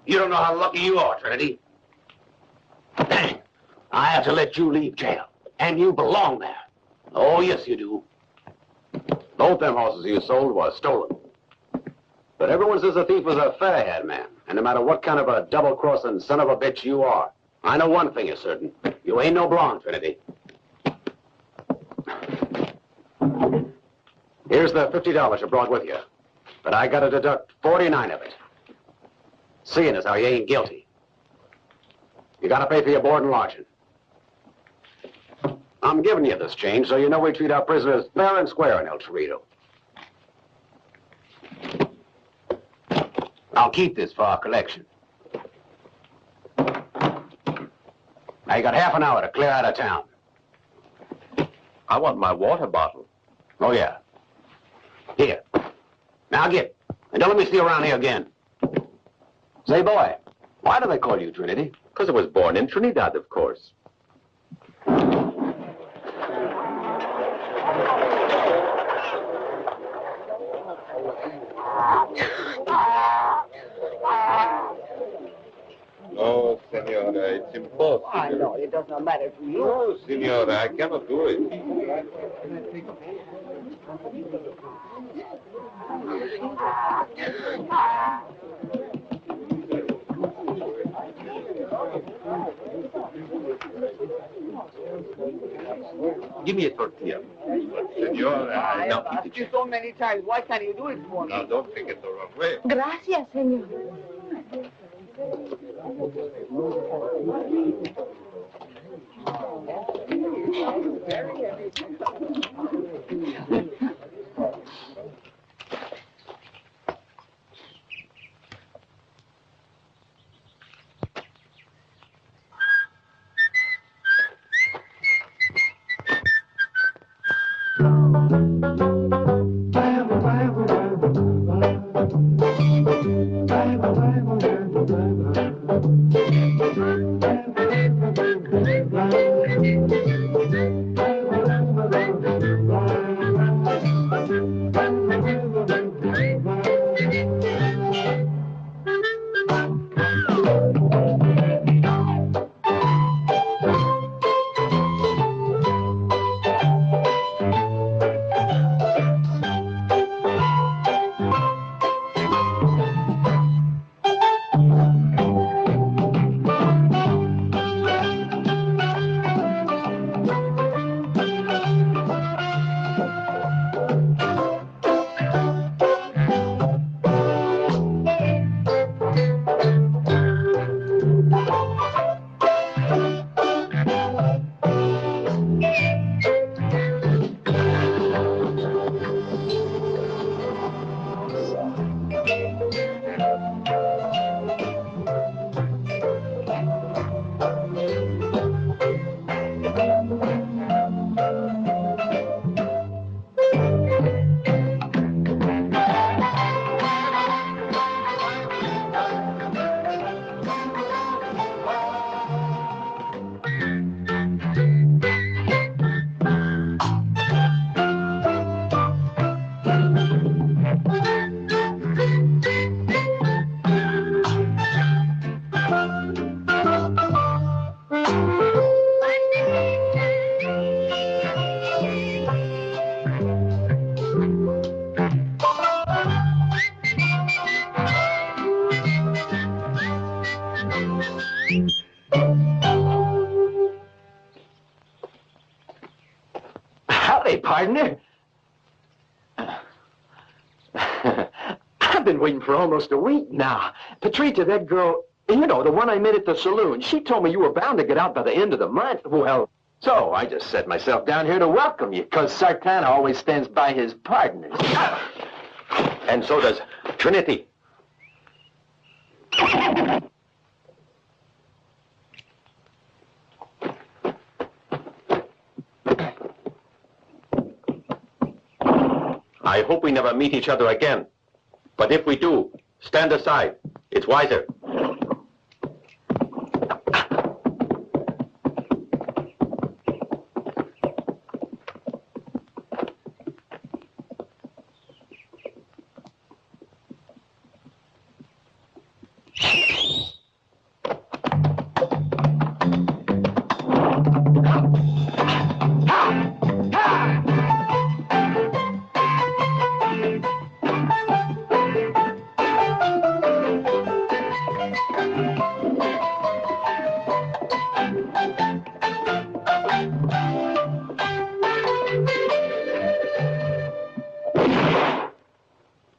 You don't know how lucky you are, Trinity. Dang, I have to let you leave jail. And you belong there. Oh, yes, you do. Both them horses you sold were stolen. But everyone says the thief was a fair-haired man. And no matter what kind of a double-crossing son of a bitch you are, I know one thing is certain. You ain't no blonde, Trinity. Here's the $50 you brought with you. But I gotta deduct 49 of it. Seeing as how you ain't guilty. You gotta pay for your board and lodging. I'm giving you this change so you know we treat our prisoners fair and square in El Torito. I'll keep this for our collection. Now you got half an hour to clear out of town. I want my water bottle. Oh, yeah. Here. Now get. And don't let me see you around here again. Say, boy, why do they call you Trinity? Because I was born in Trinidad, of course. No, senora, it's impossible. I know, it does not matter to you. No, senora, I cannot do it. Give me a tortilla. Senora, I have asked you so many times. Why can't you do it for me? Now, don't take it the wrong way. Gracias, señor. been waiting for almost a week now. Patricia, that girl, you know, the one I met at the saloon, she told me you were bound to get out by the end of the month. Well, so I just set myself down here to welcome you, because Sartana always stands by his partners. And so does Trinity. I hope we never meet each other again. But if we do, stand aside. It's wiser.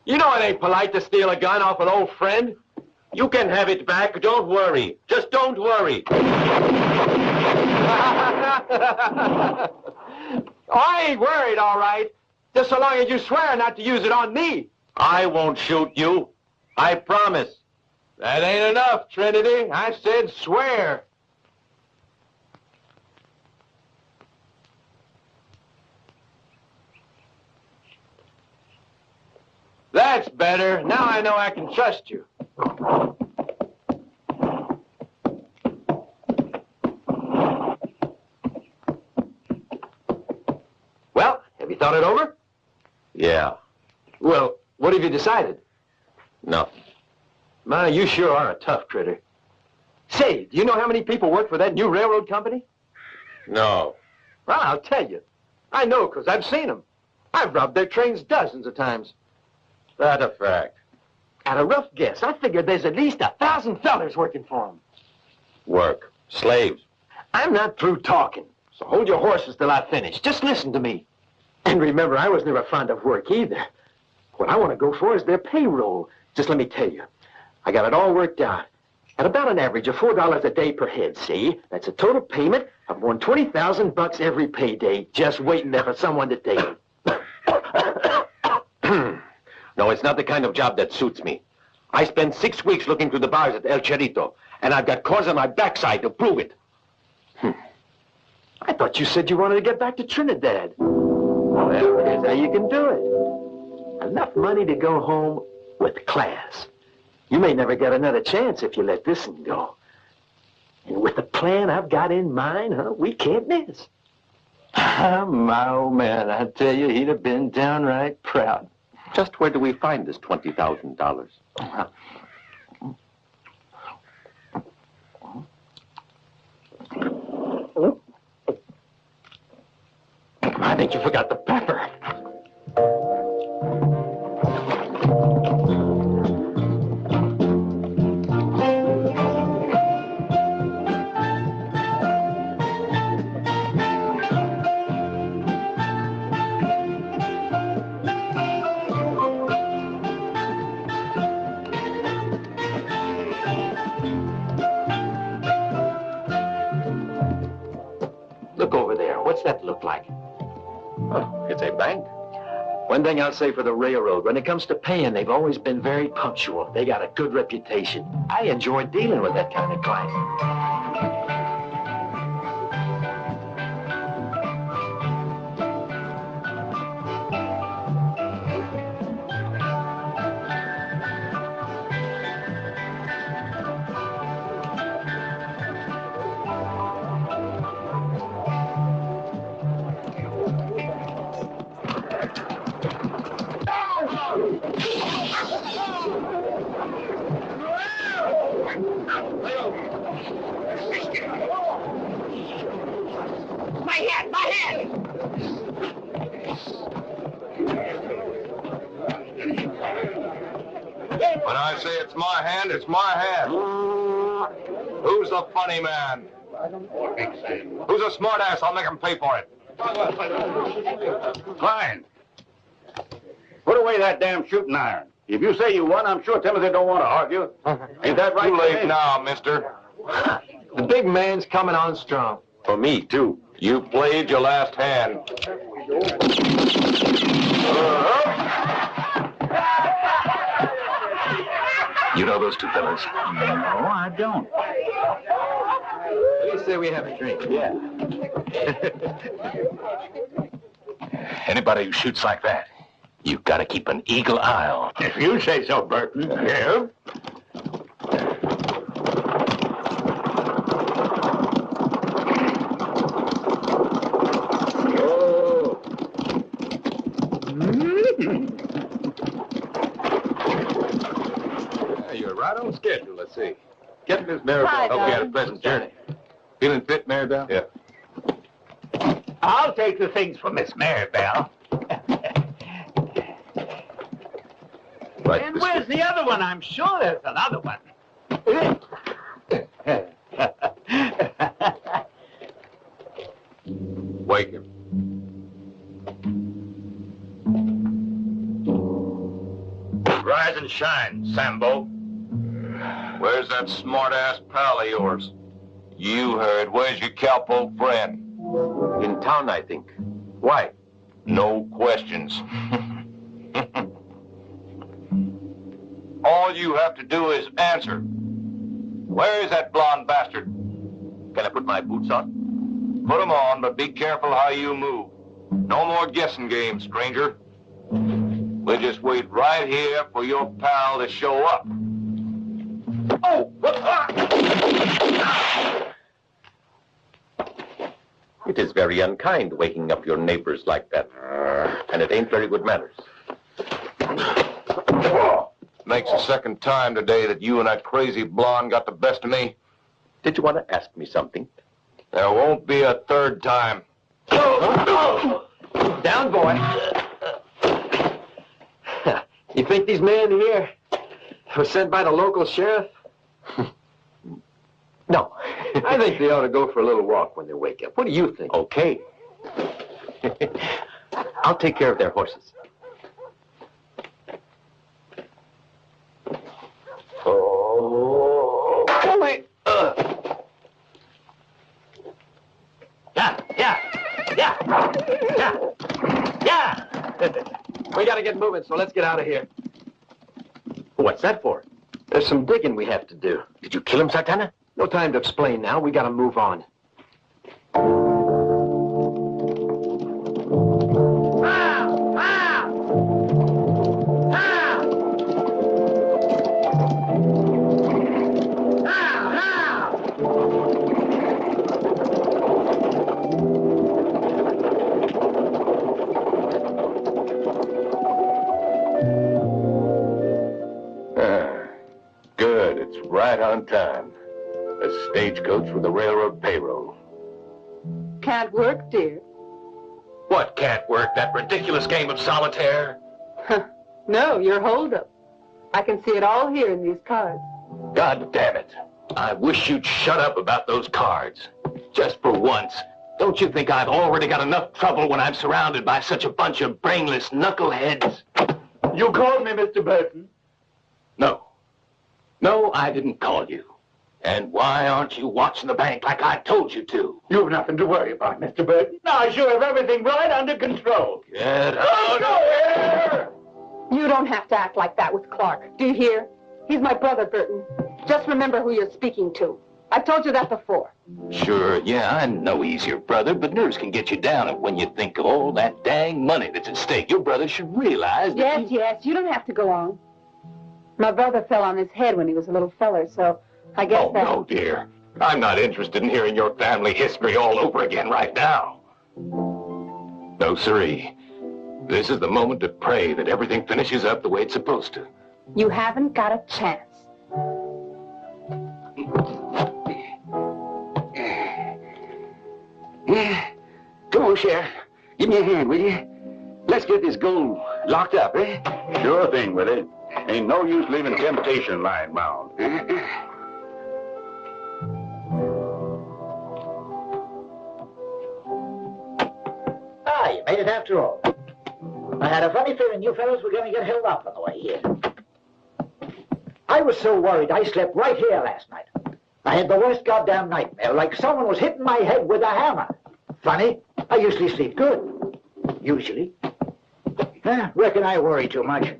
You know it ain't polite to steal a gun off an old friend. You can have it back. Don't worry. Just don't worry. I ain't worried, all right. Just so long as you swear not to use it on me. I won't shoot you. I promise. That ain't enough, Trinity. I said swear. That's better. Now I know I can trust you. Well, have you thought it over? Yeah. Well, what have you decided? Nothing. Ma, you sure are a tough critter. Say, do you know how many people work for that new railroad company? No. Well, I'll tell you. I know, because I've seen them. I've robbed their trains dozens of times. That a fact. At a rough guess, I figured there's at least 1,000 fellers working for them. Work. Slaves. I'm not through talking, so hold your horses till I finish. Just listen to me. And remember, I was never fond of work either. What I want to go for is their payroll. Just let me tell you, I got it all worked out. At about an average of $4 a day per head, see? That's a total payment of more than 20,000 bucks every payday, just waiting there for someone to take it. No, it's not the kind of job that suits me. I spent 6 weeks looking through the bars at El Chorito, and I've got cause on my backside to prove it. I thought you said you wanted to get back to Trinidad. Well, here's how you can do it. Enough money to go home with class. You may never get another chance if you let this one go. And with the plan I've got in mind, we can't miss. My old man, I tell you, he'd have been downright proud. Just where do we find this $20,000? I think you forgot the pepper. Look over there. What's that look like? Oh, it's a bank. One thing I'll say for the railroad, when it comes to paying, they've always been very punctual. They got a good reputation. I enjoy dealing with that kind of client. When I say it's my hand, it's my hand. Who's the funny man? Who's a smart ass? I'll make him pay for it. Fine. Put away that damn shooting iron. If you say you won, I'm sure Timothy don't want to argue. Ain't that right? Too late now, mister. The big man's coming on strong. For me, too. You played your last hand. You know those two fellas? No, I don't. Please say we have a drink. Yeah. Anybody who shoots like that, you've got to keep an eagle eye on. If you say so, Burton. Yeah. You're right on schedule, let's see. Get Miss Maribel. Hi, Hope you had a Don. pleasant journey. Feeling fit, Maribel? Yeah. I'll take the things for Miss Maribel. Right And this where's the other one? I'm sure there's another one. Wake him. Rise and shine, Sambo. Where's that smart-ass pal of yours? You heard. Where's your cowpoke friend? In town, I think. Why? No questions. All you have to do is answer. Where is that blonde bastard? Can I put my boots on? Put 'em on, but be careful how you move. No more guessing games, stranger. We'll just wait right here for your pal to show up. Oh! It is very unkind waking up your neighbors like that. And it ain't very good manners. Makes the second time today that you and that crazy blonde got the best of me. Did you want to ask me something? There won't be a third time. Down, boy. You think these men here were sent by the local sheriff? No. I think they ought to go for a little walk when they wake up. What do you think? Okay. I'll take care of their horses. Oh, boy. Yeah. We gotta get moving, so let's get out of here. What's that for? There's some digging we have to do. Did you kill him, Sartana? No time to explain now. We gotta move on. Good. It's right on time. A stagecoach with a railroad payroll. Can't work, dear. What can't work? That ridiculous game of solitaire? No, you're holdup. I can see it all here in these cards. God damn it. I wish you'd shut up about those cards. Just for once. Don't you think I've already got enough trouble when I'm surrounded by such a bunch of brainless knuckleheads? You called me, Mr. Burton. No. No, I didn't call you. And why aren't you watching the bank like I told you to? You've nothing to worry about, Mr. Burton. I sure have everything right under control. Get out of here! You don't have to act like that with Clark. Do you hear? He's my brother, Burton. Just remember who you're speaking to. I've told you that before. Sure, yeah, I know he's your brother, but nerves can get you down when you think of all that dang money that's at stake. Your brother should realize that Yes, you don't have to go on. My brother fell on his head when he was a little feller, so I guess Oh, no, dear. I'm not interested in hearing your family history all over again right now. No, sirree. This is the moment to pray that everything finishes up the way it's supposed to. You haven't got a chance. Come on, Sheriff. Give me a hand, will you? Let's get this gold locked up, eh? Sure thing, Willie. Ain't no use leaving temptation lying around. Ah, you made it after all. I had a funny feeling you fellows were going to get held up on the way here. I was so worried I slept right here last night. I had the worst goddamn nightmare, like someone was hitting my head with a hammer. Funny, I usually sleep good. Usually. Reckon I worry too much.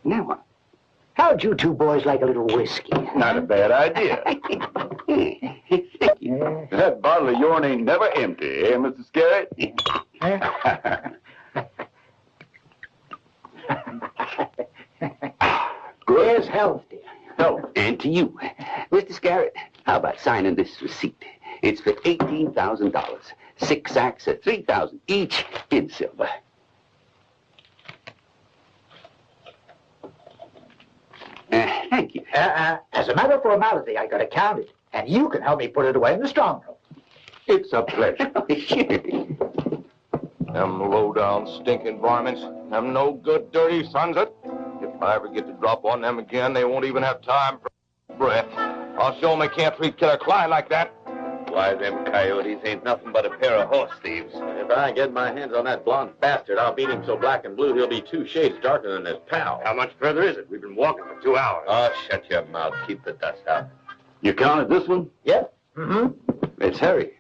Now what? How'd you two boys like a little whiskey? Not a bad idea. That bottle of yourn ain't never empty, eh, Mr. Scary? Here's health, dear. Oh, and to you. Mr. Scarrett, how about signing this receipt? It's for $18,000. 6 sacks at $3,000 each in silver. Thank you. As a matter of formality, I gotta count it. And you can help me put it away in the strong room. It's a pleasure. Them low-down, stinking varmints. Them no good, dirty sons of... If I ever get to drop on them again, they won't even have time for breath. I'll show them they can't treat Killer Clyde like that. Why, them coyotes ain't nothing but a pair of horse thieves. If I get my hands on that blonde bastard, I'll beat him so black and blue he'll be 2 shades darker than his pal. How much further is it? We've been walking for 2 hours. Oh, shut your mouth. Keep the dust out. You counted this one? Yeah? Let's hurry.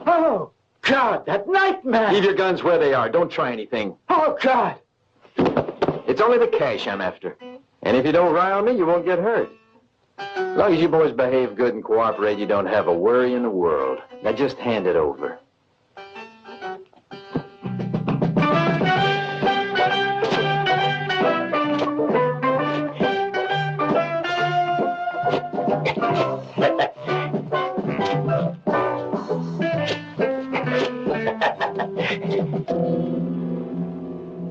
Oh, God, that nightmare! Leave your guns where they are. Don't try anything. Oh, God! It's only the cash I'm after. And if you don't rile me, you won't get hurt. As long as you boys behave good and cooperate, you don't have a worry in the world. Now just hand it over.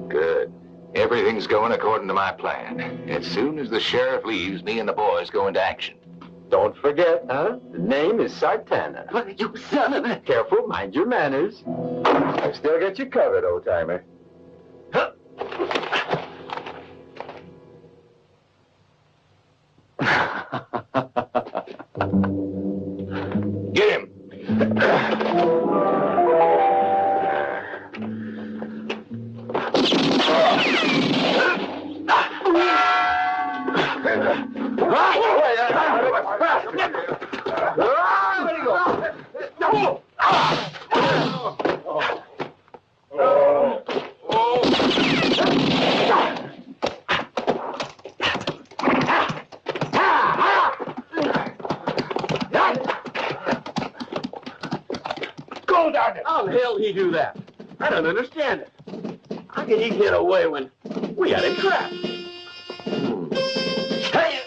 Good. Everything's going according to my plan. As soon as the sheriff leaves, me and the boys go into action. Don't forget, huh? The name is Sartana. You son of a... Careful, mind your manners. I've still got you covered, old-timer. Huh? Get him! How the hell did he do that? I don't understand it. How could he get away when we had him trapped? Hey!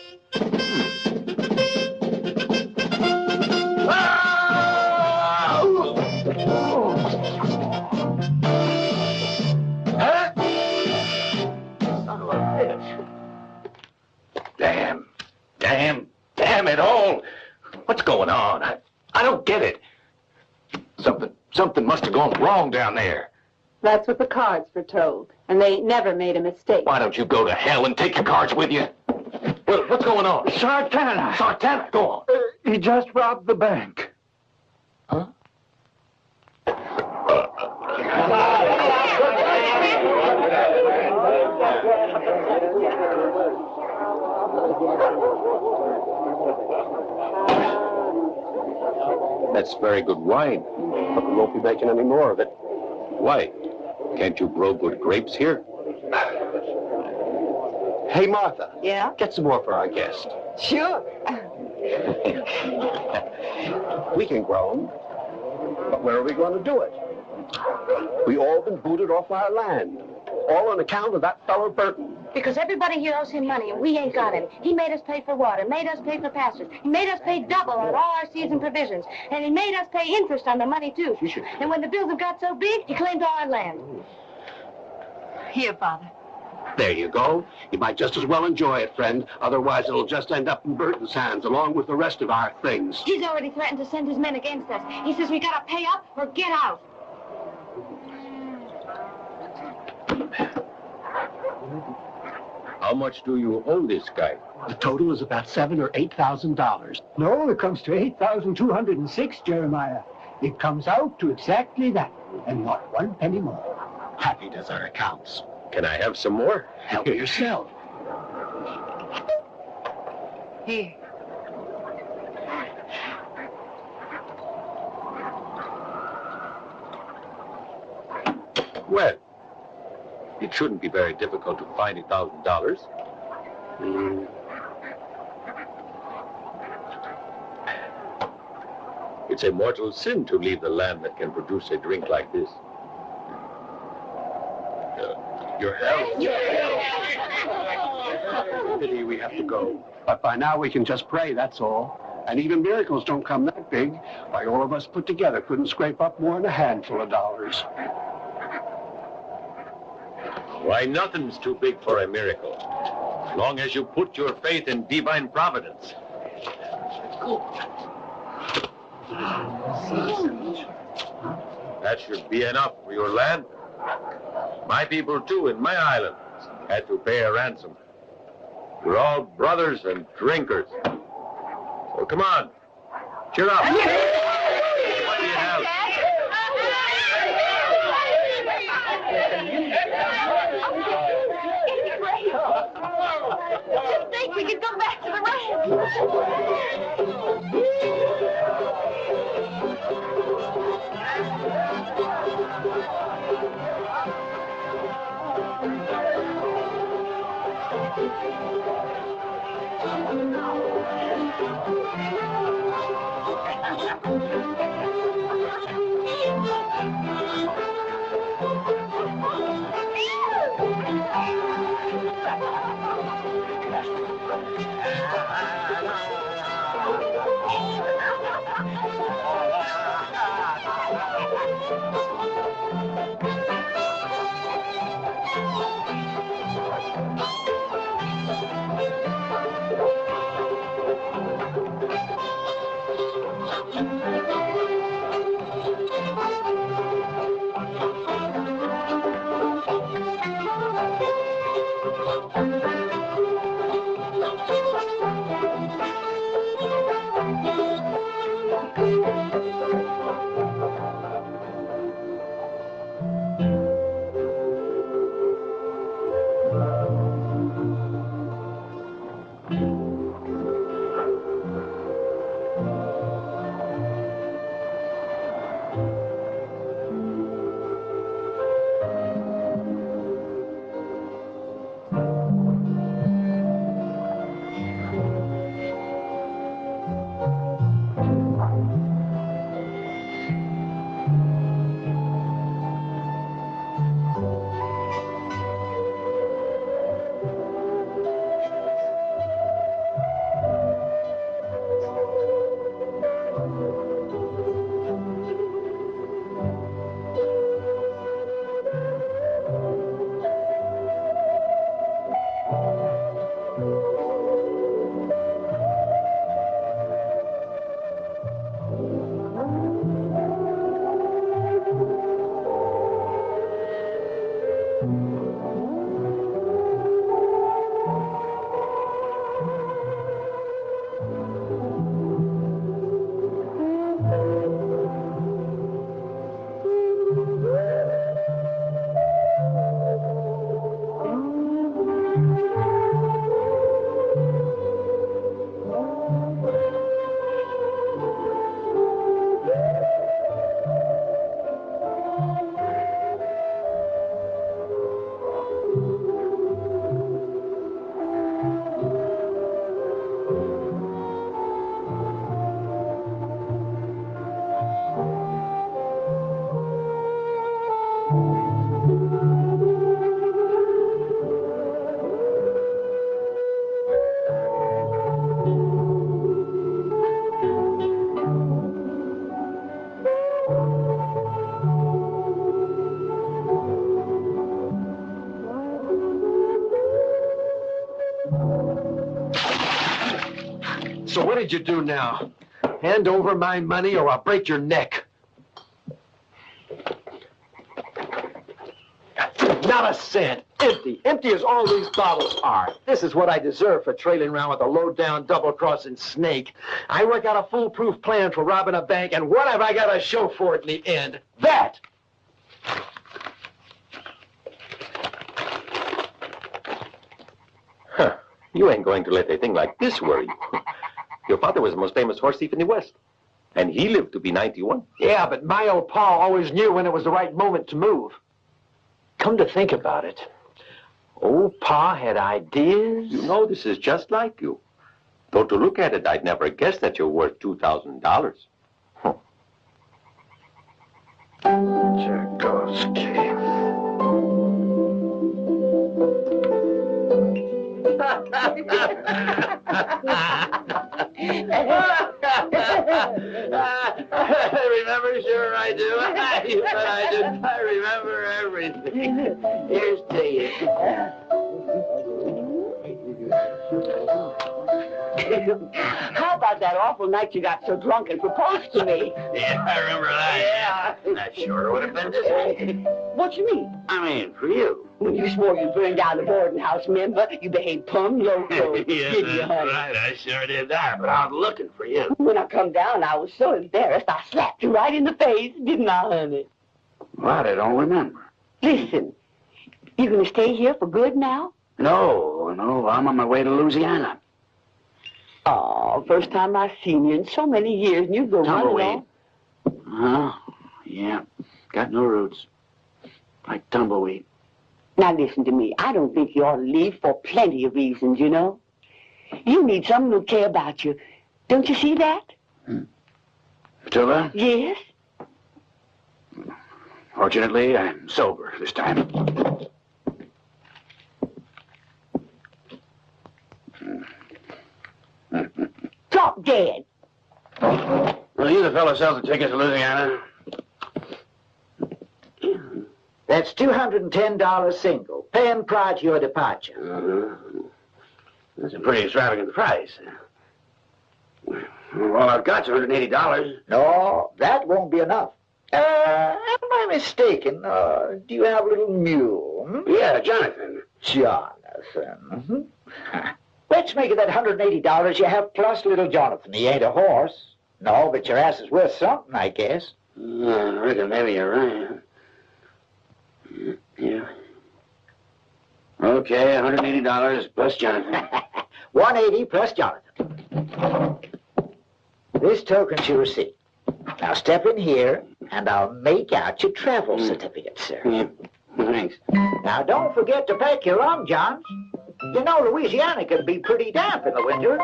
Damn it all! What's going on? I don't get it. Something must have gone wrong down there. That's what the cards were told, and they ain't never made a mistake. Why don't you go to hell and take your cards with you? What's going on? Sartana! Sartana, go on. He just robbed the bank. Huh? That's very good wine, but we won't be making any more of it. Why? Can't you grow good grapes here? Hey, Martha. Yeah? Get some more for our guest. Sure. We can grow them, but where are we going to do it? We all been booted off our land, all on account of that fellow Burton. Because everybody here owes him money, and we ain't got any. He made us pay for water, made us pay for passage. He made us pay double on all our seeds and provisions. And he made us pay interest on the money, too. And when the bills have got so big, he claimed all our land. Here, Father. There you go. You might just as well enjoy it, friend. Otherwise, it'll just end up in Burton's hands, along with the rest of our things. He's already threatened to send his men against us. He says we gotta pay up or get out. How much do you owe this guy? The total is about $7,000 or $8,000. No, it comes to 8,206, Jeremiah. It comes out to exactly that, and not one penny more. Happy does our accounts. Can I have some more? Help yourself. Here. Well, it shouldn't be very difficult to find $1,000. It's a mortal sin to leave the land that can produce a drink like this. Your health. Pity we have to go. But by now we can just pray, that's all. And even miracles don't come that big. Why, all of us put together couldn't scrape up more than a handful of dollars. Why, nothing's too big for a miracle, as long as you put your faith in divine providence. That should be enough for your land. My people, too, in my island, had to pay a ransom. We're all brothers and drinkers. So come on, cheer up. What do you have? Just think we could go back to the ranch. So what did you do now? Hand over my money or I'll break your neck. Not a cent. Empty. Empty as all these bottles are. This is what I deserve for trailing around with a low-down, double-crossing snake. I work out a foolproof plan for robbing a bank, and what have I got to show for it in the end? That! Huh. You ain't going to let a thing like this worry you. Your father was the most famous horse thief in the West. And he lived to be 91. Yeah, but my old pa always knew when it was the right moment to move. Come to think about it, old pa had ideas. You know, this is just like you. Though to look at it, I'd never guess that you're worth $2,000. Huh. Tchaikovsky. Remember, sure I do. You bet I do. I remember everything. Here's to you. How about that awful night you got so drunk and proposed to me? Yeah, I remember that. Yeah. That sure would have been this way. What you mean? I mean, for you. When you swore you'd burn down the boarding house, remember? You behaved plumb loco. Yes, did you, that's honey? right. I sure did that, but I was looking for you. When I come down, I was so embarrassed, I slapped you right in the face, didn't I, honey? What? I don't remember. Listen, you gonna stay here for good now? No, I'm on my way to Louisiana. Oh, first time I've seen you in so many years, and you go Tumbleweed. Yeah. Got no roots. Like tumbleweed. Now listen to me. I don't think you ought to leave for plenty of reasons, you know. You need someone who'll care about you. Don't you see that? Matilda? Yes? Fortunately, I'm sober this time. Drop dead. Well, you the fellow sells the tickets to Louisiana? That's $210 single, paying prior to your departure. That's a pretty extravagant price. All I've got's $180. No, that won't be enough. Am I mistaken? Do you have a little mule? Yeah, Jonathan. Jonathan. Let's make it that $180 you have plus little Jonathan. He ain't a horse. No, but your ass is worth something, I guess. I reckon maybe you're right. Yeah. Okay, $180 plus Jonathan. 180 plus Jonathan. This token's your receipt. Now step in here, and I'll make out your travel certificate, sir. Yeah, thanks. Now don't forget to pack your long johns. You know Louisiana can be pretty damp in the winter.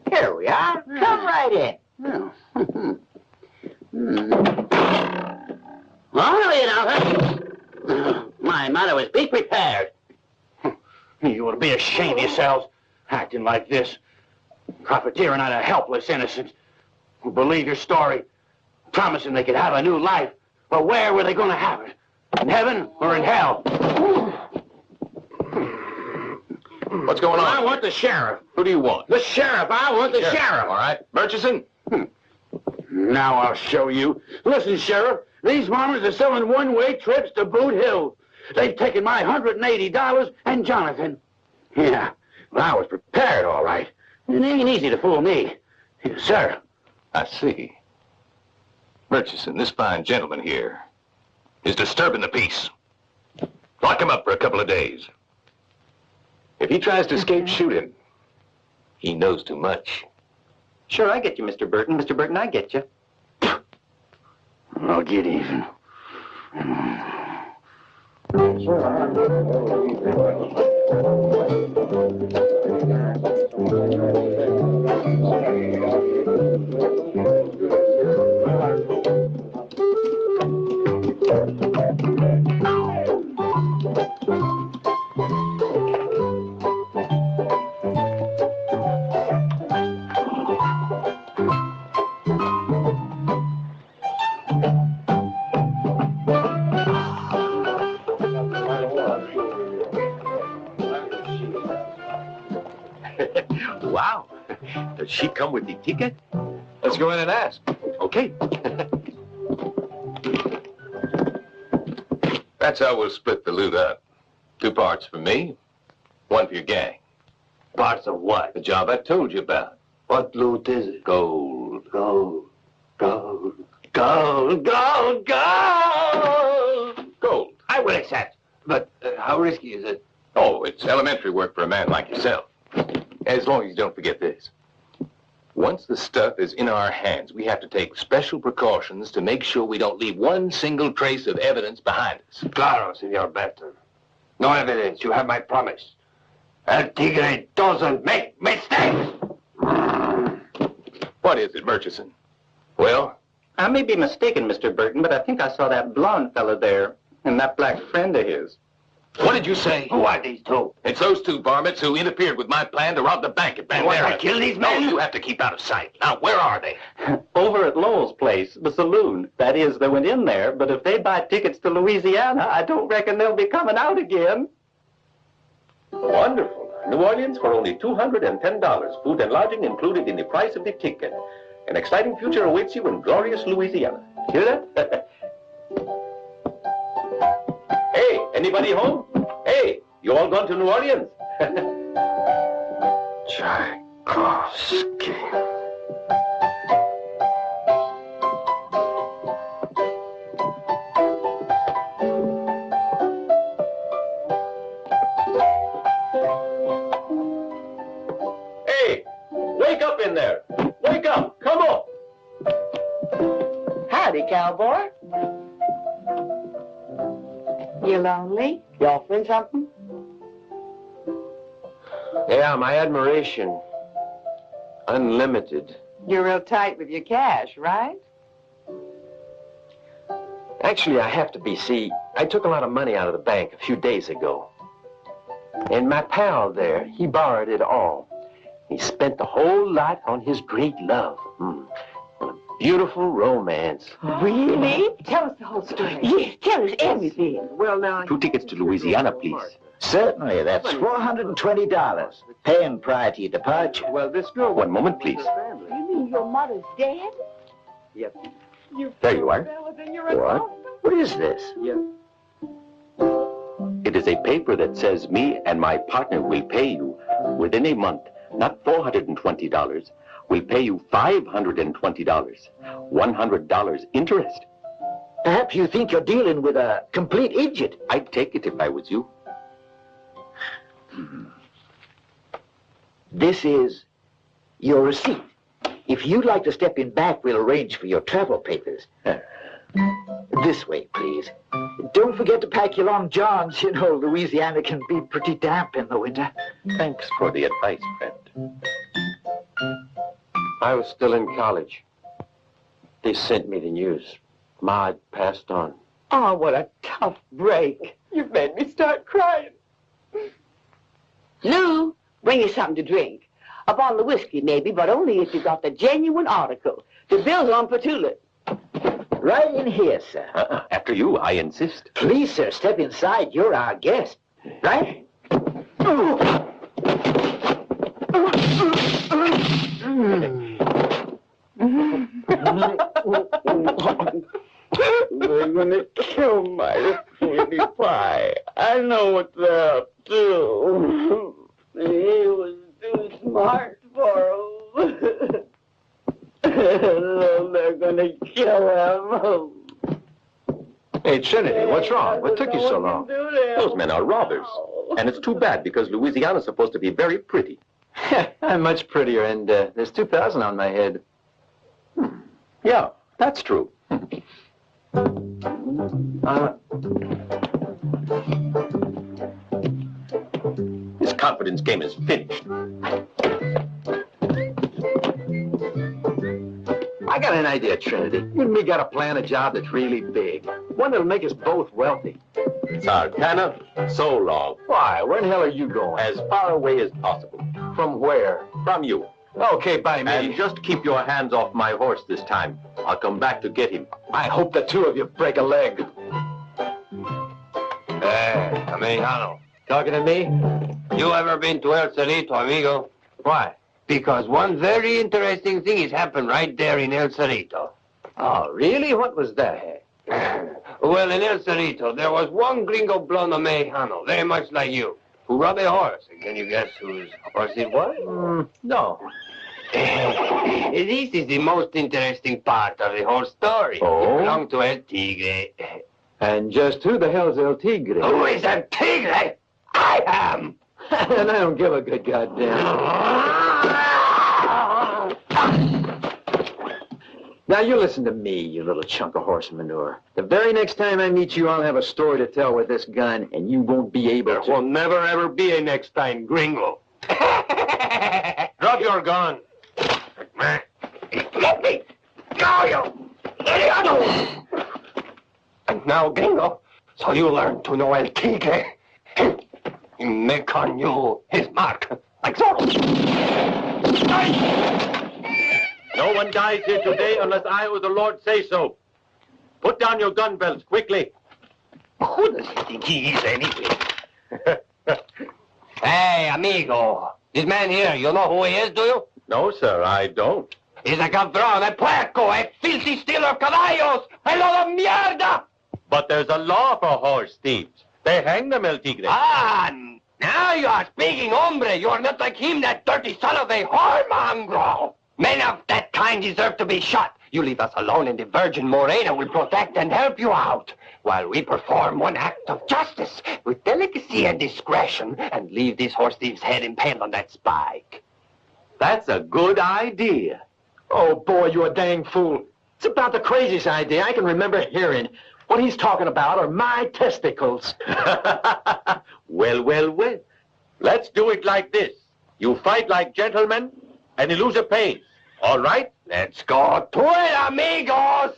Here we are. Come right in. Well, you know, my motto is be prepared. You ought to be ashamed of yourselves, acting like this, profiteering on a helpless innocent who believed your story, promising they could have a new life. But where were they going to have it? In heaven or in hell? What's going on? I want the sheriff. Who do you want? The sheriff. I want the sheriff. All right. Murchison? Now I'll show you. Listen, Sheriff, these farmers are selling one-way trips to Boot Hill. They've taken my $180 and Jonathan. Yeah, well, I was prepared, all right. It ain't easy to fool me. Yes, sir. I see. Murchison, this fine gentleman here is disturbing the peace. Lock him up for a couple of days. If he tries to escape, shoot him. He knows too much. Sure, I get you, Mr. Burton. Mr. Burton, I get you. I'll get even. Does she come with the ticket? Let's go in and ask. Okay. That's how we'll split the loot up. 2 parts for me, 1 for your gang. Parts of what? The job I told you about. What loot is it? Gold. Gold. Gold. Gold. Gold. Gold. Gold. I will accept. But how risky is it? Oh, it's elementary work for a man like yourself. As long as you don't forget this. Once the stuff is in our hands, we have to take special precautions to make sure we don't leave one single trace of evidence behind us. Claro, Senor Berton. No evidence. You have my promise. El Tigre doesn't make mistakes. What is it, Murchison? Well? I may be mistaken, Mr. Burton, but I think I saw that blonde fella there and that black friend of his. What did you say? Who are these 2? It's those 2 varmints who interfered with my plan to rob the bank at Bandera. You want to kill these men? No, you have to keep out of sight. Now, where are they? Over at Lowell's place, the saloon. That is, they went in there, but if they buy tickets to Louisiana, I don't reckon they'll be coming out again. Wonderful. New Orleans for only $210. Food and lodging included in the price of the ticket. An exciting future awaits you in glorious Louisiana. Hear that? Hey, anybody home? Hey, you all gone to New Orleans? Tchaikovsky. Hey, wake up in there. Wake up. Come on. Howdy, cowboy. You lonely? You offering something? Yeah, my admiration. Unlimited. You're real tight with your cash, right? Actually, I have to be. See, I took a lot of money out of the bank a few days ago. And my pal there, he borrowed it all. He spent the whole lot on his great love. A beautiful romance. Really? Tell us the whole story. Yes, tell us everything. Well, now... 2 tickets to Louisiana, please. Certainly, that's $420. Paying prior to your departure. Well, this girl... 1 moment, please. You mean your mother's dead? Yep. There you are. What? What is this? Yep. It is a paper that says me and my partner will pay you within a month, not $420. We'll pay you $520. $100 interest. Perhaps you think you're dealing with a complete idiot. I'd take it if I was you. This is your receipt. If you'd like to step in back, we'll arrange for your travel papers. This way, please. Don't forget to pack your long johns. You know, Louisiana can be pretty damp in the winter. Thanks for the advice, friend. I was still in college. They sent me the news. Ma had passed on. Oh, what a tough break. You've made me start crying. Lou, bring you something to drink. A bottle of whiskey, maybe, but only if you got the genuine article. The bill's on Petula. Right in here, sir. After you, I insist. Please, sir, step inside. You're our guest. Right? They're gonna kill my sweetie pie. I know what they're up to. He was too smart for him. No, they're gonna kill him. Hey, Trinity, what's wrong? What took you so long? Those men are robbers. And it's too bad because Louisiana's supposed to be very pretty. I'm much prettier, and there's 2,000 on my head. Yeah, that's true. This confidence game is finished. I got an idea, Trinity. You and me got to plan a job that's really big. One that'll make us both wealthy. Sartana, so long. Why? Where in hell are you going? As far away as possible. From where? From you. Okay, by me. And just keep your hands off my horse this time. I'll come back to get him. I hope the two of you break a leg. Americano. Talking to me? You ever been to El Cerrito, amigo? Why? Because one very interesting thing has happened right there in El Cerrito. Oh, really? What was that? Well, in El Cerrito, there was one gringo blonde Mexicano, very much like you, who rode a horse. And can you guess whose horse it was? No. This is the most interesting part of the whole story. Oh? It belonged to El Tigre. And just who the hell's El Tigre? Who is El Tigre? I am! And I don't give a good goddamn. Now, you listen to me, you little chunk of horse manure. The very next time I meet you, I'll have a story to tell with this gun, and you won't be able to... There will never, ever be a next time, gringo. Drop your gun. Let me go, you idiot! And now, gringo, so you learn to know El Tigre. You make on you his mark, like so. No one dies here today unless I or the Lord say so. Put down your gun belts, quickly. Who does he think he is, anyway? Hey, amigo. This man here, you know who he is, do you? No, sir, I don't. He's a cabron, a puerco, a filthy stealer of caballos, a load of mierda! But there's a law for horse thieves. They hang them, El Tigre. Ah, now you are speaking, hombre. You are not like him, that dirty son of a whoremongrel. Men of that kind deserve to be shot. You leave us alone, and the Virgin Morena will protect and help you out, while we perform one act of justice with delicacy and discretion and leave this horse thief's head impaled on that spike. That's a good idea. Oh, boy, you're a dang fool. It's about the craziest idea I can remember hearing. What he's talking about are my testicles. Well, well, well. Let's do it like this. You fight like gentlemen, and you lose a pays. All right? Let's go to it, amigos!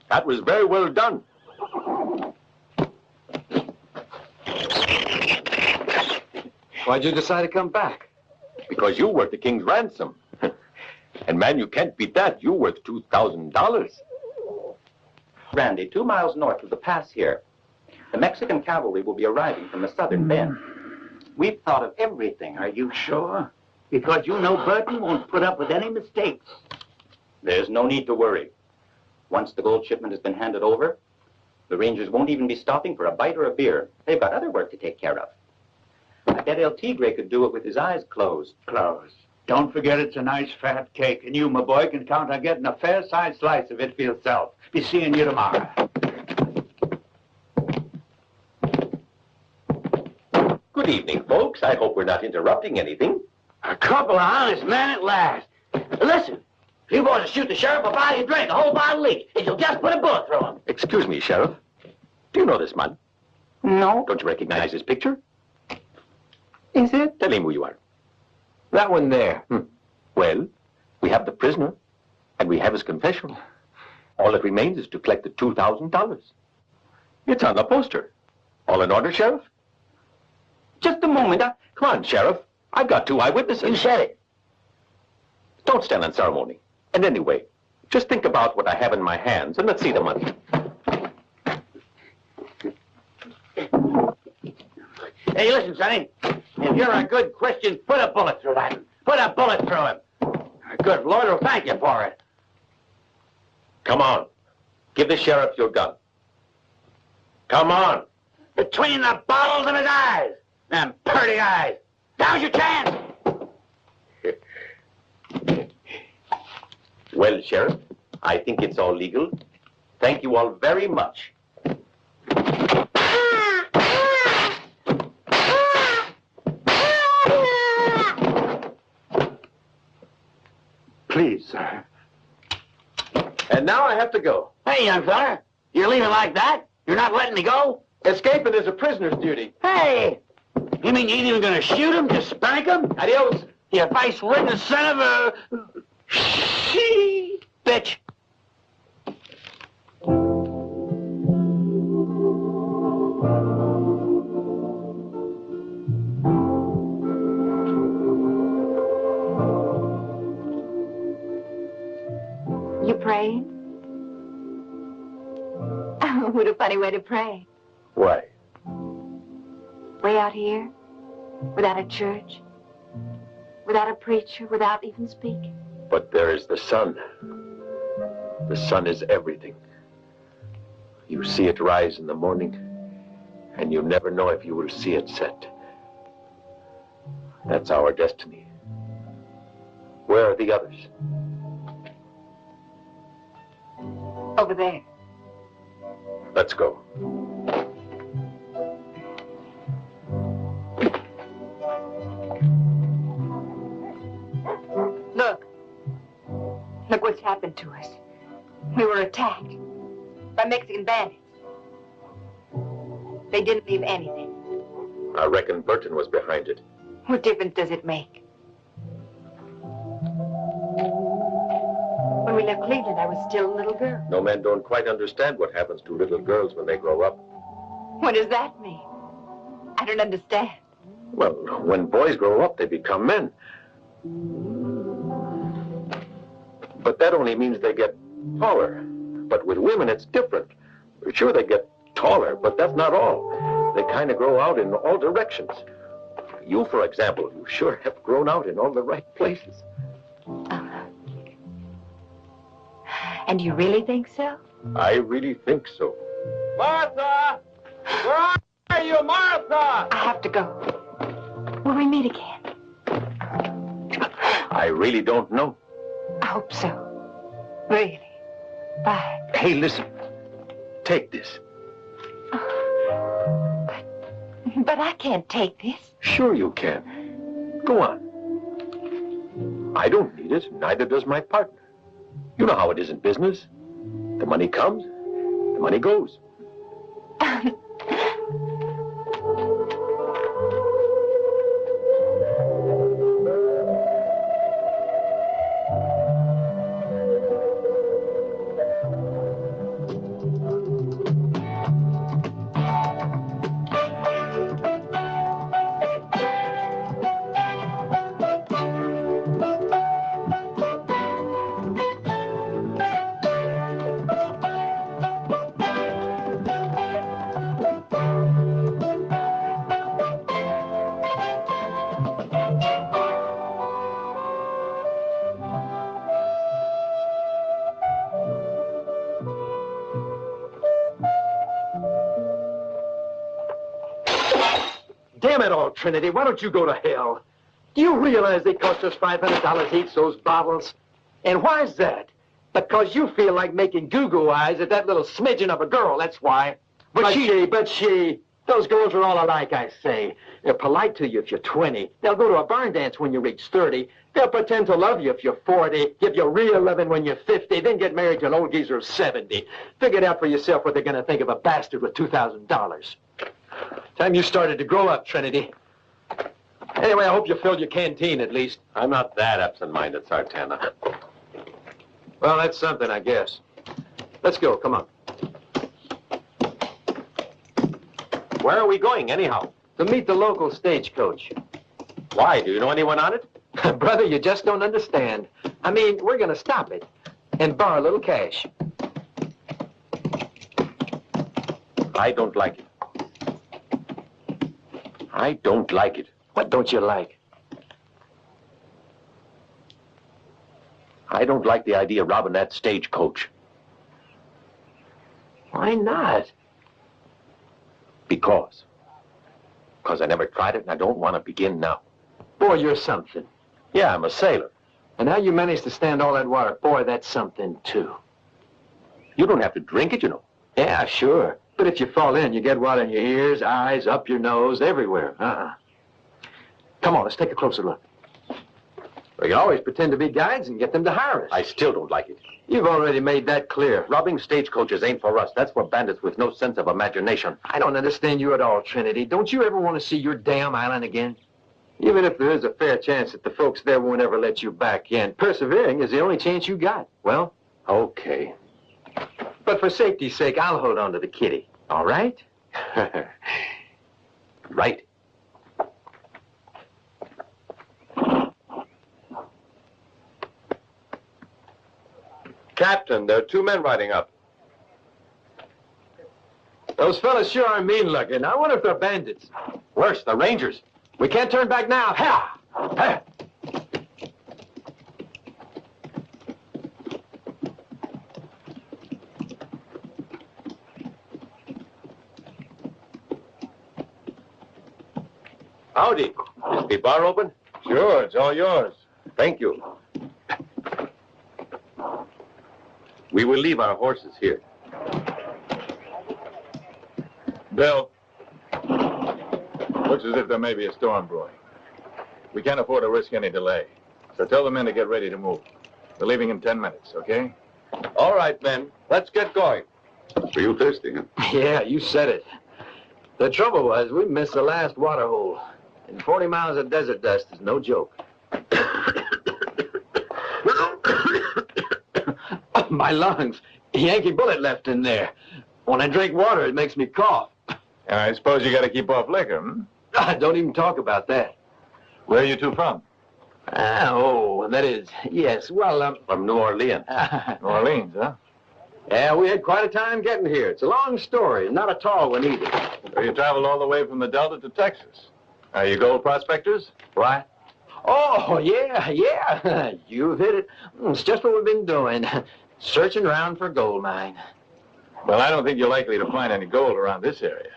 That was very well done. Why'd you decide to come back? Because you worth the king's ransom. And man, you can't beat that. You're worth $2,000. Randy, 2 miles north of the pass here. The Mexican cavalry will be arriving from the southern bend. We've thought of everything. Are you sure? Because you know Burton won't put up with any mistakes. There's no need to worry. Once the gold shipment has been handed over, the Rangers won't even be stopping for a bite or a beer. They've got other work to take care of. I bet El Tigre could do it with his eyes closed. Closed. Don't forget it's a nice fat cake, and you, my boy, can count on getting a fair-sized slice of it for yourself. Be seeing you tomorrow. Good evening, folks. I hope we're not interrupting anything. A couple of honest men at last. Listen, if you want to shoot the sheriff, I'll buy you a drink, a whole bottle each, and you'll just put a bullet through him. Excuse me, Sheriff. Do you know this man? No. Don't you recognize his picture? Is it? Tell him who you are. That one there. Well, we have the prisoner, and we have his confession. All that remains is to collect the $2,000. It's on the poster. All in order, Sheriff? Just a moment. Come on, Sheriff. I've got 2 eyewitnesses. You said it. Don't stand on ceremony. And anyway, just think about what I have in my hands, and let's see the money. Hey, listen, Sonny. If you're a good Christian, put a bullet through that. Put a bullet through him. A good Lord will thank you for it. Come on. Give the sheriff your gun. Come on. Between the bottles of his eyes. Them purty eyes. Now's your chance. Well, Sheriff, I think it's all legal. Thank you all very much. Please, sir. And now I have to go. Hey, young fella. You're leaving like that? You're not letting me go? Escaping is a prisoner's duty. Hey! You mean you ain't even gonna shoot him? Just spank him? Adios. You face-ridden son of a... bitch. You praying? Oh, what a funny way to pray. Why? Way out here, without a church, without a preacher, without even speaking. But there is the sun. The sun is everything. You see it rise in the morning, and you never know if you will see it set. That's our destiny. Where are the others? Over there. Let's go. Look what's happened to us. We were attacked by Mexican bandits. They didn't leave anything. I reckon Burton was behind it. What difference does it make? When we left Cleveland, I was still a little girl. No men don't quite understand what happens to little girls when they grow up. What does that mean? I don't understand. Well, when boys grow up, they become men. But that only means they get taller. But with women, it's different. Sure, they get taller, but that's not all. They kind of grow out in all directions. You, for example, you sure have grown out in all the right places. And you really think so? I really think so. Martha! Where are you, Martha? I have to go. Will we meet again? I really don't know. I hope so. Really. Bye. Hey, listen. Take this. But I can't take this. Sure you can. Go on. I don't need it, neither does my partner. You know how it is in business. The money comes, the money goes. Damn it all, Trinity, why don't you go to hell? Do you realize they cost us $500 each, those bottles? And why's that? Because you feel like making goo-goo eyes at that little smidgen of a girl, that's why. But she, those girls are all alike, I say. They're polite to you if you're 20. They'll go to a barn dance when you reach 30. They'll pretend to love you if you're 40, give you real loving when you're 50, then get married to an old geezer of 70. Figure it out for yourself what they're going to think of a bastard with $2,000. Time you started to grow up, Trinity. Anyway, I hope you filled your canteen at least. I'm not that absent-minded, Sartana. Well, that's something, I guess. Let's go, come on. Where are we going, anyhow? To meet the local stagecoach. Why? Do you know anyone on it? Brother, you just don't understand. I mean, we're going to stop it and borrow a little cash. I don't like it. I don't like it. What don't you like? I don't like the idea of robbing that stagecoach. Why not? Because I never tried it and I don't want to begin now. Boy, you're something. Yeah, I'm a sailor. And how you managed to stand all that water, boy, that's something too. You don't have to drink it, you know. Yeah, sure. But if you fall in, you get water in your ears, eyes, up your nose, everywhere. Come on, let's take a closer look. We can always pretend to be guides and get them to hire us. I still don't like it. You've already made that clear. Robbing stagecoaches ain't for us. That's for bandits with no sense of imagination. I don't understand you at all, Trinity. Don't you ever want to see your damn island again? Even if there is a fair chance that the folks there won't ever let you back in, persevering is the only chance you got. Well, okay. But for safety's sake, I'll hold on to the kitty. All right? Right. Captain, there are 2 men riding up. Those fellas sure are mean-looking. I wonder if they're bandits. Worse, the Rangers. We can't turn back now. Ha! Ha! Howdy. Is the bar open? Sure, it's all yours. Thank you. We will leave our horses here. Bill, looks as if there may be a storm brewing. We can't afford to risk any delay. So tell the men to get ready to move. We're leaving in 10 minutes, okay? All right, men. Let's get going. Are you thirsty, huh? Yeah, you said it. The trouble was, we missed the last water hole. And 40 miles of desert dust is no joke. My lungs. Yankee bullet left in there. When I drink water, it makes me cough. And I suppose you got to keep off liquor, hmm? Don't even talk about that. Where are you 2 from? That is, yes, well, From New Orleans. New Orleans, huh? Yeah, we had quite a time getting here. It's a long story, not a tall one either. So you traveled all the way from the Delta to Texas. Are you gold prospectors? Why? Oh, yeah. You've hit it. It's just what we've been doing. Searching around for a gold mine. Well, I don't think you're likely to find any gold around this area.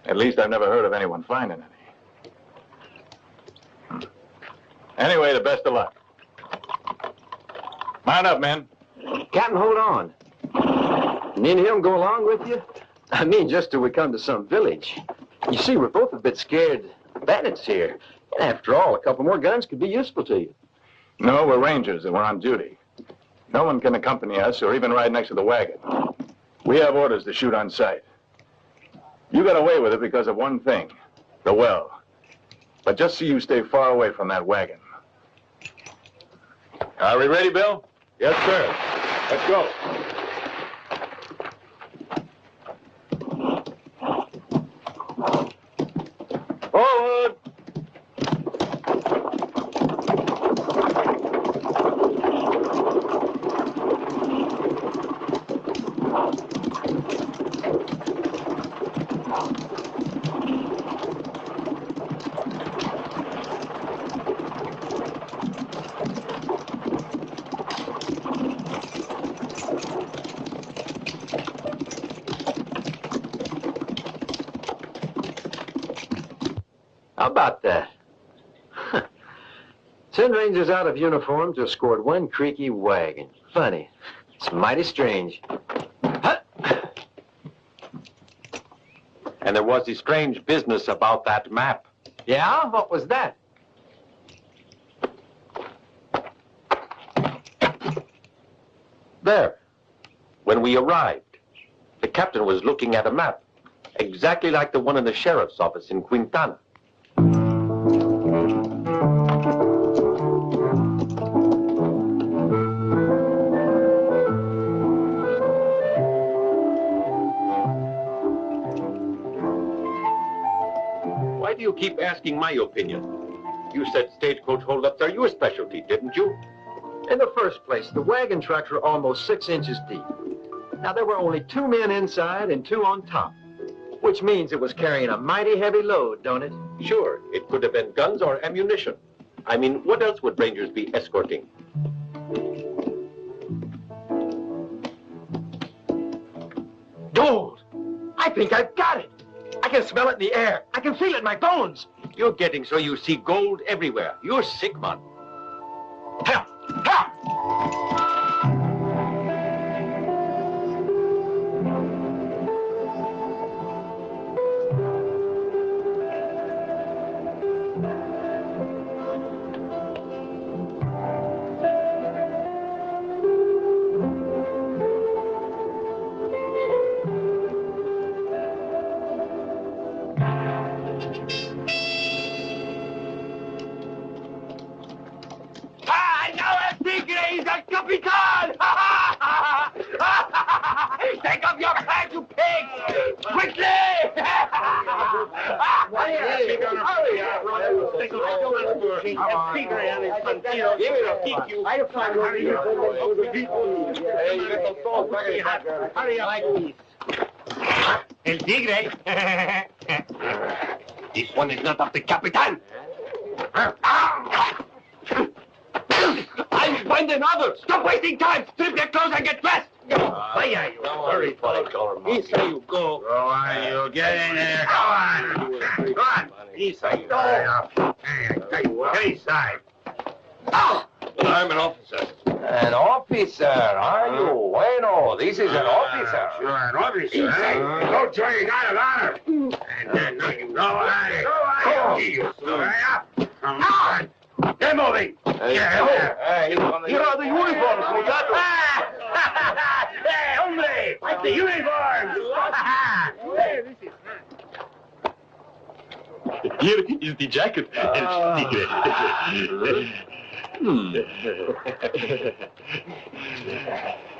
At least I've never heard of anyone finding any. Anyway, the best of luck. Mount up, men. Captain, hold on. Me and him go along with you? I mean, just till we come to some village. You see, we're both a bit scared of bandits here. And after all, a couple more guns could be useful to you. No, we're rangers and we're on duty. No one can accompany us or even ride next to the wagon. We have orders to shoot on sight. You got away with it because of one thing, the well. But just so you stay far away from that wagon. Are we ready, Bill? Yes, sir. Let's go. Forward! How about that? Send rangers out of uniform to escort one creaky wagon. Funny. It's mighty strange. And there was the strange business about that map. Yeah? What was that? There. When we arrived, the captain was looking at a map, exactly like the one in the sheriff's office in Quintana. do you keep asking my opinion? You said stagecoach holdups are your specialty, didn't you? In the first place, the wagon tracks were almost 6 inches deep. Now, there were only 2 men inside and 2 on top, which means it was carrying a mighty heavy load, don't it? Sure, it could have been guns or ammunition. I mean, what else would Rangers be escorting? Gold! I think I've got it. I can smell it in the air. I can feel it in my bones. You're getting so you see gold everywhere. You're sick, man. Help! Help! Take up your pants, you pig! Quickly! El tigre. This one is not of the Capitan. I'll find another. Stop wasting time. Strip your clothes and get dressed. Why are you? Hurry, fellow. Easy you go. Go on, you get in there. Go on. Go on. Easy. Go. Get inside. I'm an officer. An officer, are you? Bueno, this is an officer. Sure, an officer. Go till you got an honor. And then you go on. Go on. Come on. Get moving. Here are the uniforms, muchacho. Hey, hombre, the uniforms. Here is the jacket, El Tigre.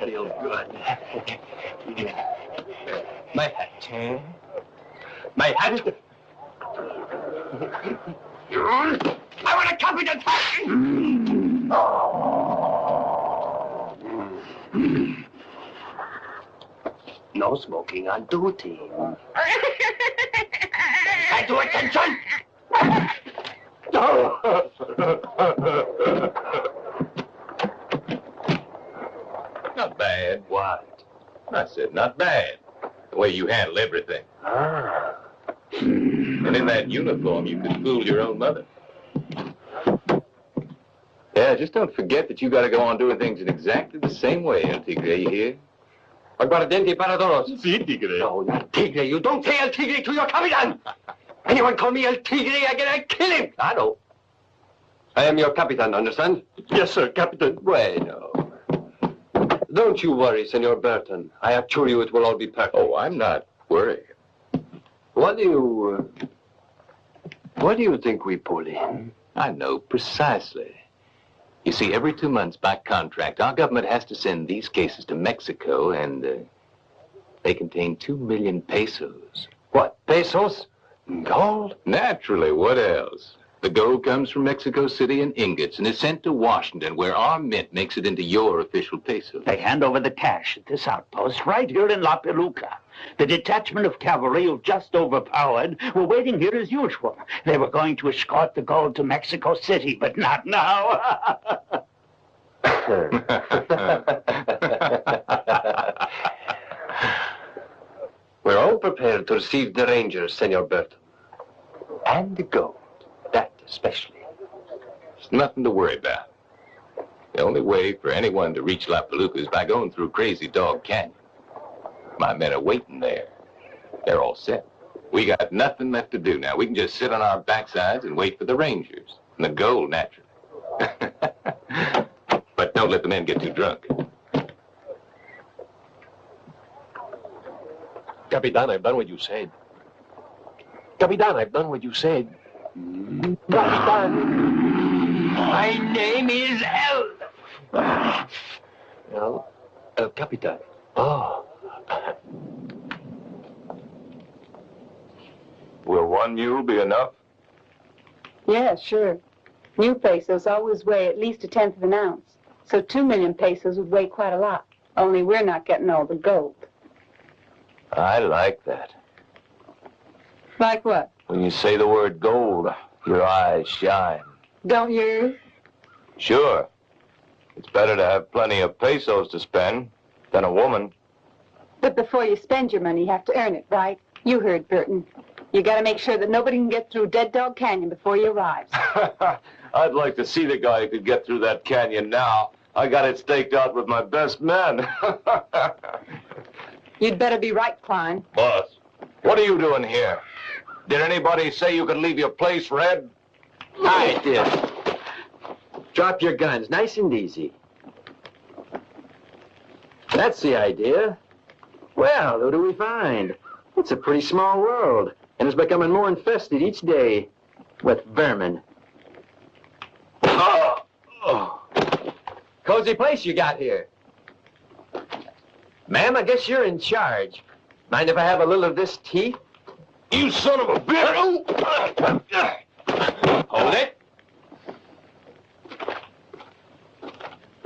Feel good. My hat. My hat. I want a competent hat. No smoking on duty. I do attention. Not bad. What? I said not bad. The way you handle everything. And in that uniform, you could fool your own mother. Yeah, just don't forget that you got to go on doing things in exactly the same way, El Tigre, you hear? Aguardente para todos. Sí, Tigre. No, not Tigre. You don't say El Tigre to your Capitan. Anyone call me El Tigre again, I'll kill him. I know. I am your Capitan, understand? Yes, sir, Captain. Bueno. Don't you worry, Senor Burton. I assure you it will all be perfect. Oh, I'm not worried. What do you think we pull in? I know precisely. You see, every 2 months by contract, our government has to send these cases to Mexico, and they contain 2 million pesos. What, pesos? Gold? Naturally, what else? The gold comes from Mexico City in ingots and is sent to Washington, where our mint makes it into your official pesos. They hand over the cash at this outpost right here in La Peluca. The detachment of cavalry who've just overpowered were waiting here as usual. They were going to escort the gold to Mexico City, but not now. We're all prepared to receive the Rangers, Senor Burton. And the gold. That especially. It's nothing to worry about. The only way for anyone to reach La Peluca is by going through Crazy Dog Canyon. My men are waiting there. They're all set. We got nothing left to do now. We can just sit on our backsides and wait for the Rangers. And the gold, naturally. But don't let the men get too drunk. Capitan, I've done what you said. Capitan, I've done what you said. Capitan! My name is El Capitan. Oh. Will one mule be enough? Yeah, sure. New pesos always weigh at least 1/10 of an ounce. So 2 million pesos would weigh quite a lot. Only we're not getting all the gold. I like that. Like what? When you say the word gold, your eyes shine. Don't yours? Sure. It's better to have plenty of pesos to spend than a woman. But before you spend your money, you have to earn it, right? You heard Burton. You gotta make sure that nobody can get through Dead Dog Canyon before he arrives. I'd like to see the guy who could get through that canyon now. I got it staked out with my best men. You'd better be right, Klein. Boss, what are you doing here? Did anybody say you could leave your place, Red? I did. Drop your guns, nice and easy. That's the idea. Well, who do we find? It's a pretty small world, and it's becoming more infested each day with vermin. Oh. Cozy place you got here. Ma'am, I guess you're in charge. Mind if I have a little of this tea? You son of a bitch! Hold it.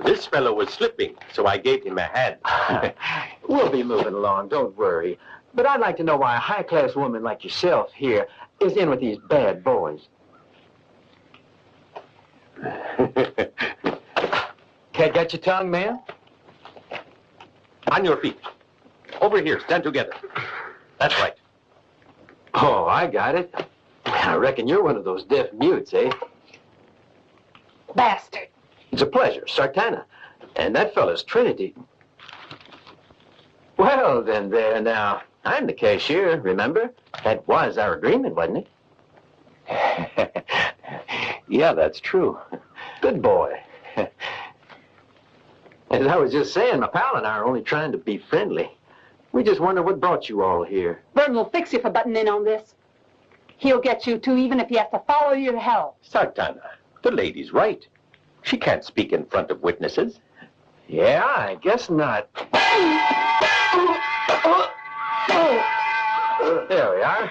This fellow was slipping, so I gave him a hand. We'll be moving along, don't worry. But I'd like to know why a high-class woman like yourself here is in with these bad boys. Can't get your tongue, ma'am? On your feet. Over here, stand together. That's right. Oh, I got it. I reckon you're one of those deaf mutes, eh? Bastard. It's a pleasure, Sartana. And that fellow's Trinity. Well, then there now. I'm the cashier, remember? That was our agreement, wasn't it? Yeah, that's true. Good boy. As I was just saying, my pal and I are only trying to be friendly. We just wonder what brought you all here. Burton will fix you for butting in on this. He'll get you too, even if he has to follow you to hell. Sartana, the lady's right. She can't speak in front of witnesses. Yeah, I guess not. There we are.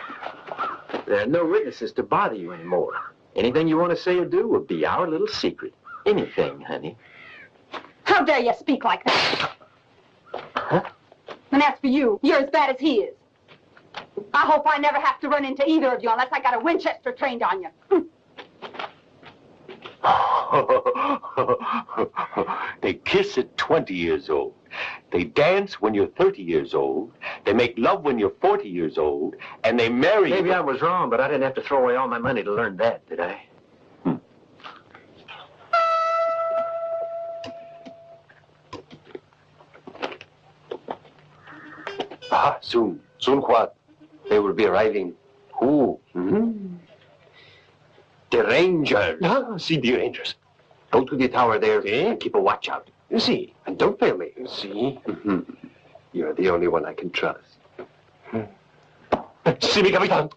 There are no witnesses to bother you anymore. Anything you want to say or do will be our little secret. Anything, honey. How dare you speak like that? Huh? And as for you, you're as bad as he is. I hope I never have to run into either of you unless I got a Winchester trained on you. They kiss at 20 years old. They dance when you're 30 years old. They make love when you're 40 years old. And they marry... Maybe I was wrong, but I didn't have to throw away all my money to learn that, did I? Soon. Soon what? They will be arriving. Who? The Rangers. Ah, see the Rangers. Go to the tower there and keep a watch out. You see, And don't fail me. see. You're the only one I can trust. See me, Capitan.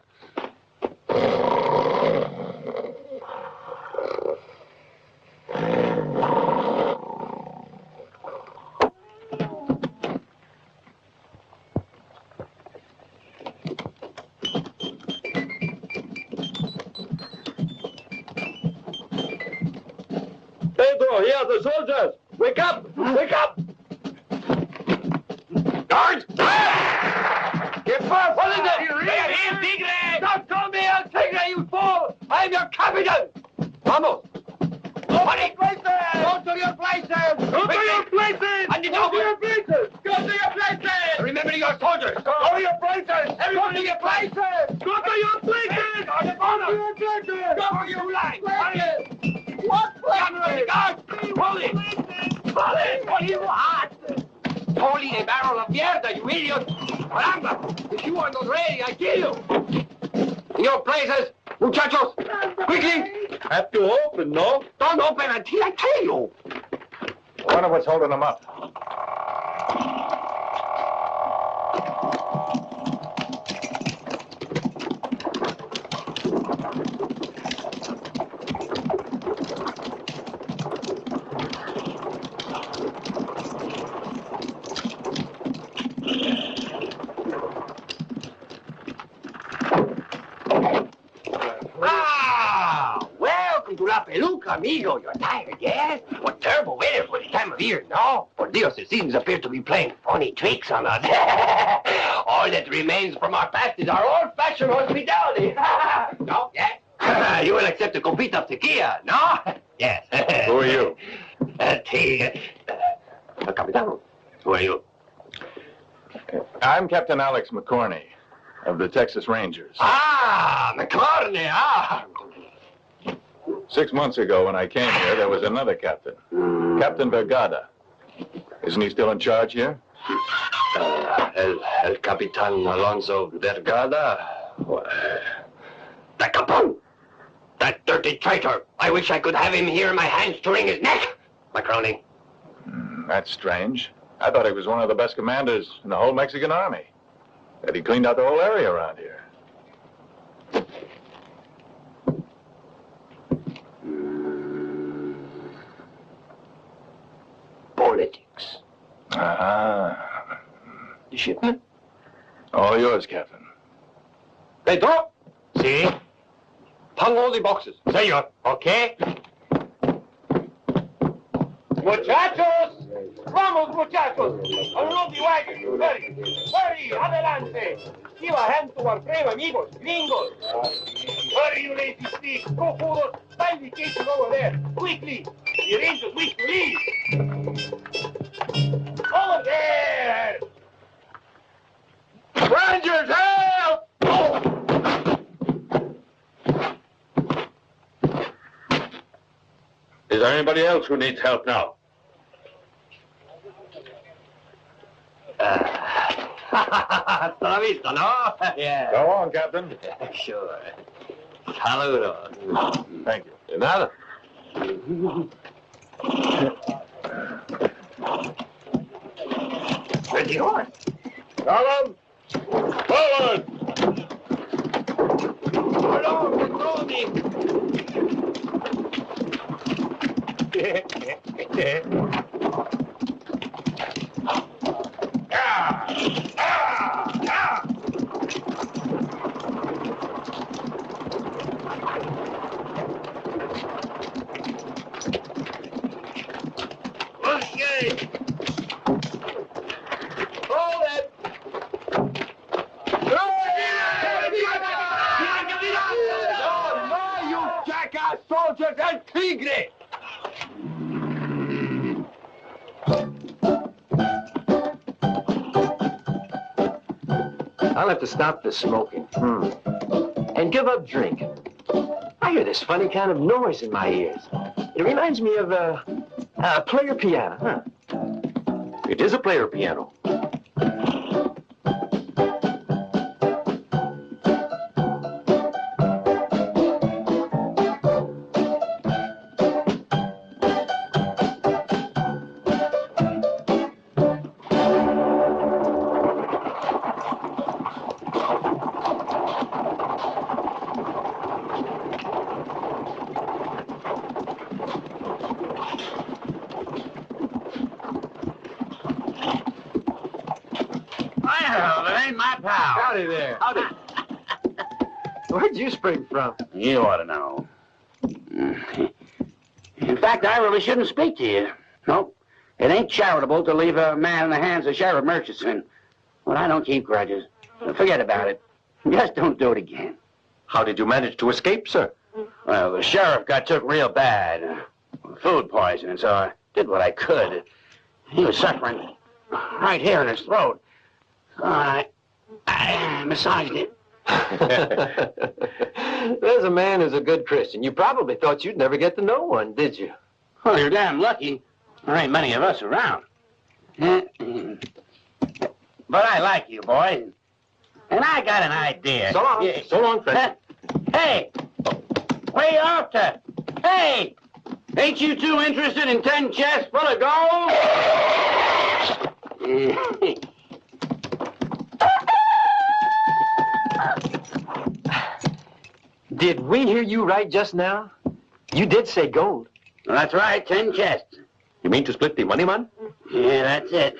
Pedro, here are the soldiers! Wake up! Wake up! Guards! Get fast! What is it? They are here, Tigre! Don't call me El Tigre, you fool! I'm your captain! Vamos! Go to your places! Go to your places! Go to your places! And go to your places! Go to your places! Remember your soldiers! Go to your places! Everybody to your places! Go to your places! Go to your places! Go to your line! What places? Guards! Hold it! Hold it! What do you want? Holy a barrel of mierda, you idiot! Caramba! If you are not ready, I kill you! In your places, muchachos! Quickly! Have to open, no? Don't open until I tell you! I wonder what's holding them up. amigo, you're tired, yes? What terrible weather for the time of year, no? Por Dios, the seasons appear to be playing funny tricks on us. All that remains from our past is our old-fashioned hospitality. No? Yes? You will accept a copita of tequila, no? Yes. Who are you? Capitano, who are you? I'm Captain Alex McCorney of the Texas Rangers. Ah, McCorney, ah. 6 months ago when I came here, there was another captain, Captain Vergada. Isn't he still in charge here? El Capitan Alonso Vergada. That capon! That dirty traitor! I wish I could have him here in my hands to wring his neck! My crony. That's strange. I thought he was one of the best commanders in the whole Mexican army. That he cleaned out the whole area around here. Politics. Ah. The shipment? All yours, Captain. Pedro? Si? Hung all the boxes. Senor. Okay? Muchachos! Vamos, muchachos! Unload the wagon! Hurry! Hurry! Adelante! Give a hand to our brave amigos, gringos! Hurry, you lazy sneaks! Go forward! Find the station over there! Quickly! The Rangers wish to leave! Over there! Rangers, help! Is there anybody else who needs help now? Hasta la vista, no? Yeah. Go on, Captain. Sure. Saludos. Thank you. De nada. Where's he going? Column! Forward! Hello, Petroni. Okay. Hold it. No, you jackass soldiers and tigre! I'll have to stop this smoking. And give up drinking. I hear this funny kind of noise in my ears. It reminds me of a player piano, huh? It is a player piano. Howdy there. Howdy. Where'd you spring from? You ought to know. In fact, I really shouldn't speak to you. Nope. It ain't charitable to leave a man in the hands of Sheriff Murchison. But I don't keep grudges. Forget about it. Just don't do it again. How did you manage to escape, sir? Well, the sheriff got took real bad. Food poisoning, so I did what I could. He was suffering right here in his throat. So I massaged it. There's a man who's a good Christian. You probably thought you'd never get to know one, did you? Well, you're damn lucky. There ain't many of us around. But I like you, boys. And I got an idea. So long. Yeah. So long, friend. Hey! Where you off to? Hey! Ain't you two interested in 10 chests full of gold? Did we hear you right just now? You did say gold. Well, that's right, 10 chests. You mean to split the money, man? Yeah, that's it.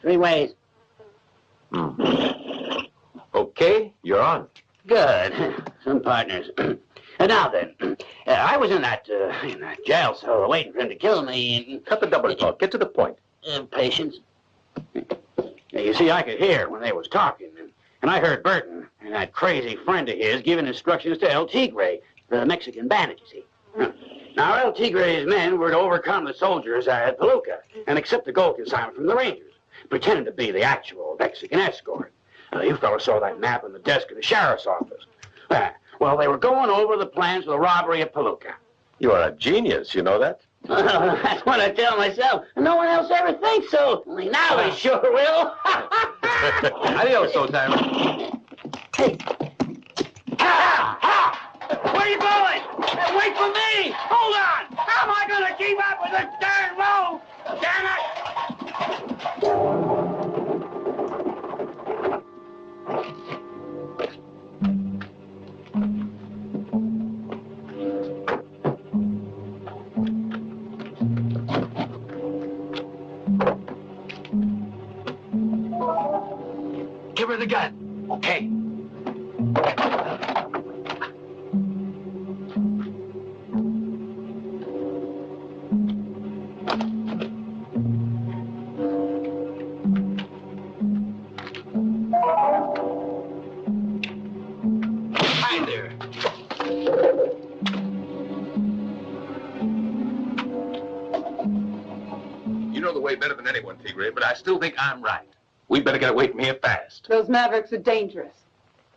3 ways. Okay, you're on. Good. Some partners. Now then, I was in that jail cell waiting for him to kill me. And, cut the double talk. Get to the point. Patience. You see, I could hear when they was talking, and I heard Burton and that crazy friend of his giving instructions to El Tigre, the Mexican bandit, you see. Now, El Tigre's men were to overcome the soldiers at Paluca and accept the gold consignment from the Rangers, pretending to be the actual Mexican escort. You fellas saw that map on the desk of the sheriff's office. Well, they were going over the plans for the robbery of Paluca. You are a genius, you know that? That's what I tell myself. No one else ever thinks so. Only now they sure will. Adios, old timer. Hey. Where are you going? Hey, wait for me! Hold on! How am I going to keep up with this darn road? Damn it! Give her the gun. Okay. Hi there. You know the way better than anyone, Tigre, but I still think I'm right. We better get away from here fast. Those Mavericks are dangerous.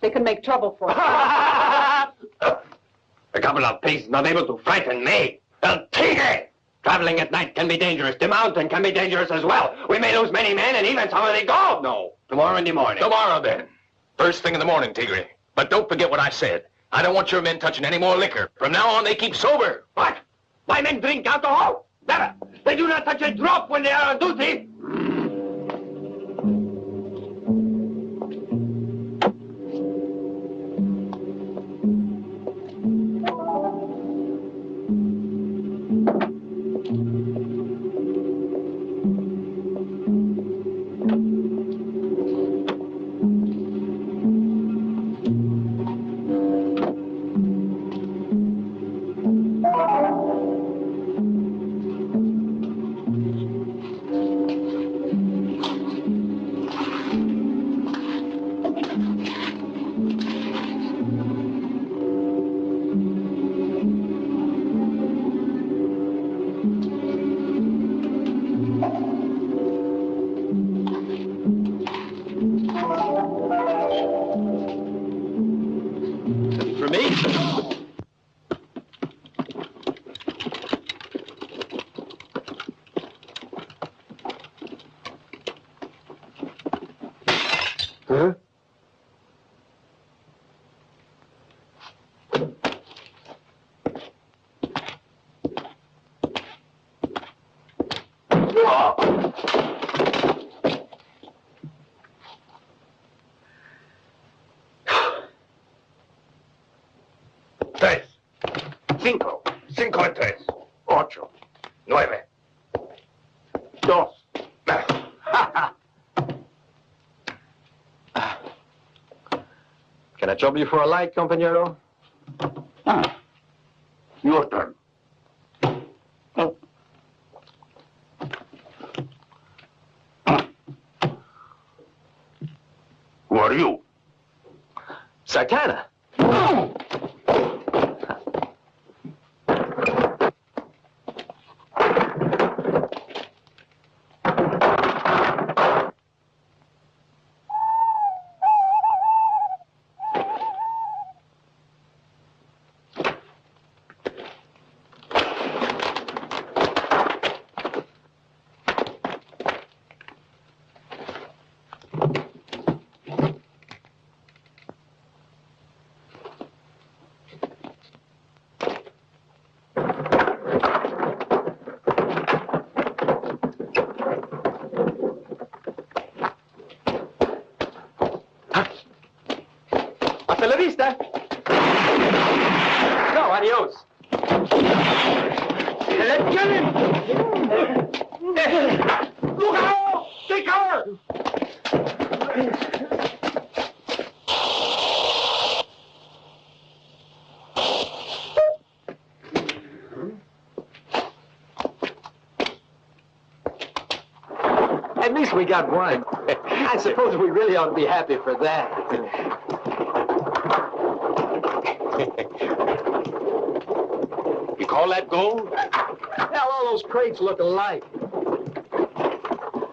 They can make trouble for us. A couple of pigs not able to frighten me. El Tigre! Traveling at night can be dangerous. The mountain can be dangerous as well. We may lose many men and even some of the gold. No, tomorrow in the morning. Tomorrow, then. First thing in the morning, Tigre. But don't forget what I said. I don't want your men touching any more liquor. From now on, they keep sober. What? My men drink alcohol? Never. They do not touch a drop when they are on duty. Huh? Tres. Cinco. Cinco y tres. Ocho. Nueve. Dos. Can I trouble you for a light, compañero? Your turn. Who are you? Sartana. Hasta la vista. No, adios. Let's get him. Look out! Take cover! At least we got one. I suppose we really ought to be happy for that. You call that gold? Hell, all those crates look alike.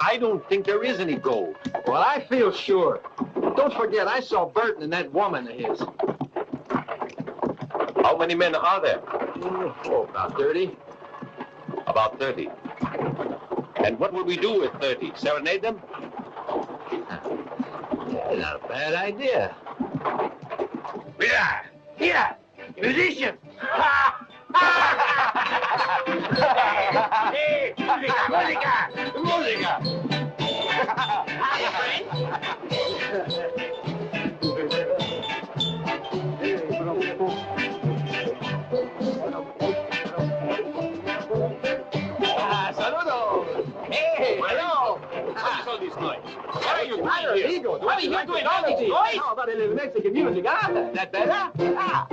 I don't think there is any gold. Well, I feel sure. Don't forget, I saw Burton and that woman of his. How many men are there? Oh, about 30. About 30. And what would we do with 30? Serenade them? Yeah, not a bad idea. Mira! Mira! Musician! Hey, música! Música! Saludos! Hey, hello! What's all these noise? What are you I doing don't here? ego. What are you doing all these noise? How about a little Mexican music? Ah, that better? Ah.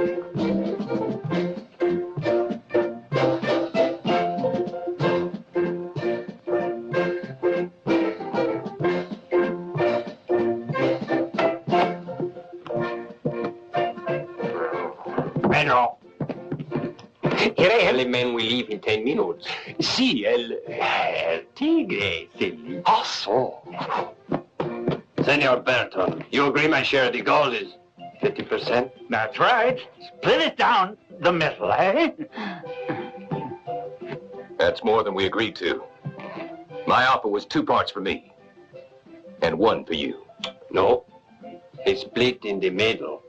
Bueno. El men will leave in 10 minutes. Sí, el tigre, silly. Ah, so. Senor Burton, you agree my share of the gold is 50%? That's right. Split it down the middle, eh? That's more than we agreed to. My offer was 2 parts for me, and 1 for you. No. It's split in the middle.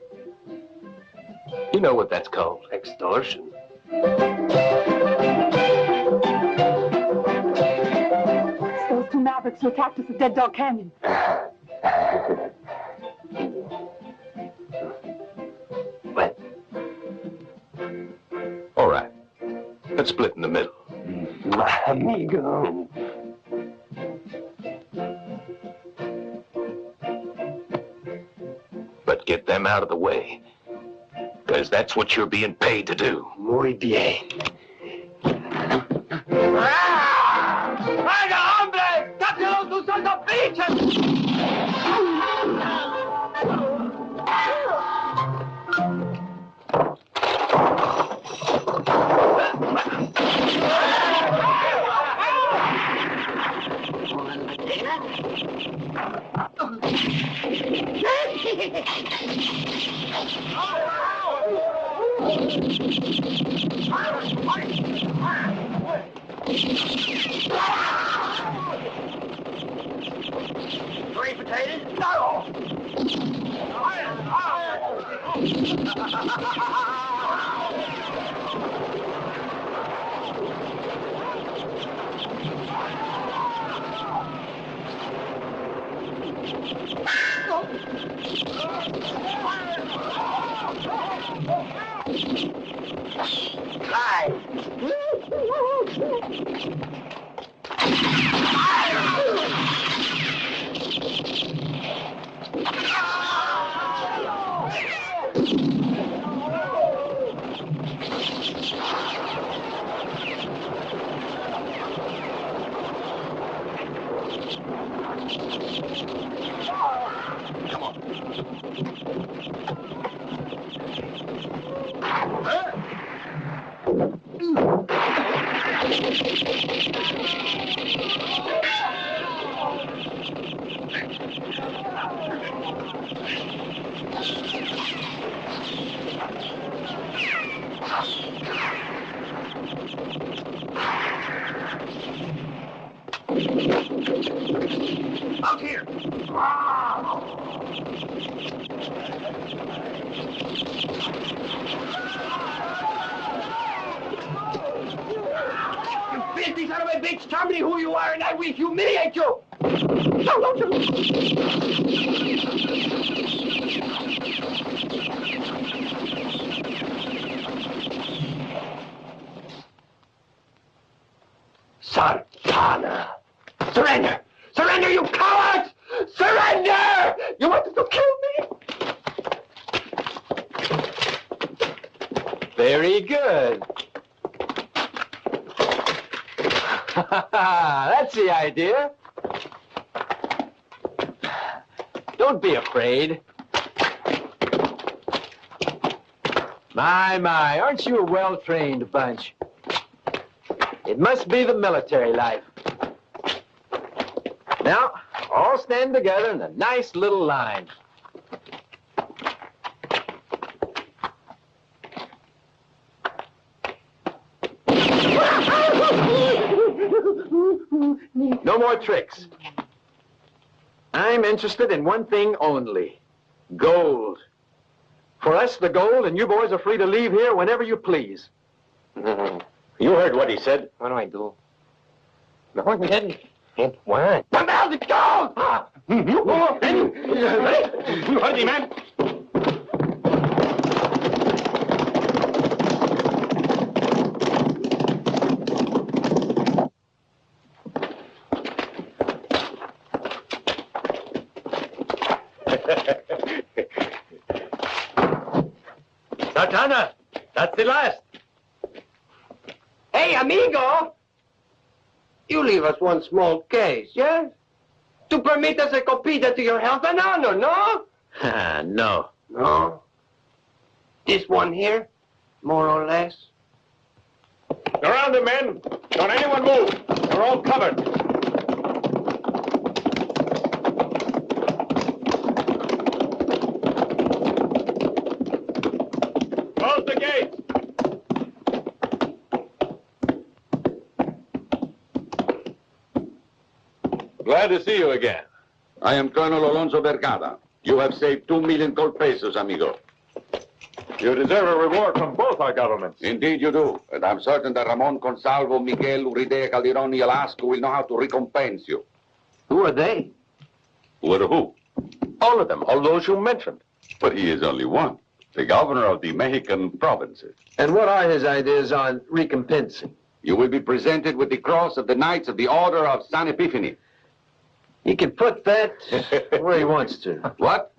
You know what that's called? Extortion. Those two mavericks who attacked us at Dead Dog Canyon. What? All right. Let's split in the middle. Amigo. But get them out of the way, because that's what you're being paid to do. Muy bien. ¡Venga, hombre! ¡Dátelos tus santos pinches! Three potatoes? No! Out here! You filthy son of a bitch! Tell me who you are and I will humiliate you! Sartana! Surrender! Surrender, you cowards! Surrender! You wanted to kill me? Very good. That's the idea. Don't be afraid. My, aren't you a well-trained bunch? It must be the military life. Now, all stand together in a nice little line. No more tricks. I'm interested in one thing only. Gold. For us, the gold, and you boys are free to leave here whenever you please. You heard what he said. What do I do? No, I didn't. It won't. What the hell did it go? You heard me, man? Sartana, that's the last. Hey, amigo! You leave us one small case, yes? To permit us a copita to your health and honor, no? No. No? This one here, more or less? Around the men. Don't anyone move. We're all covered. Close the gate. Glad to see you again. I am Colonel Alonso Vergara. You have saved 2 million gold pesos, amigo. You deserve a reward from both our governments. Indeed you do. And I'm certain that Ramon Consalvo, Miguel Uridea Calderon y Alaska will know how to recompense you. Who are they? Who are who? All of them, all those you mentioned. But he is only one. The governor of the Mexican provinces. And what are his ideas on recompensing? You will be presented with the cross of the Knights of the Order of San Epiphany. He can put that where he wants to. What?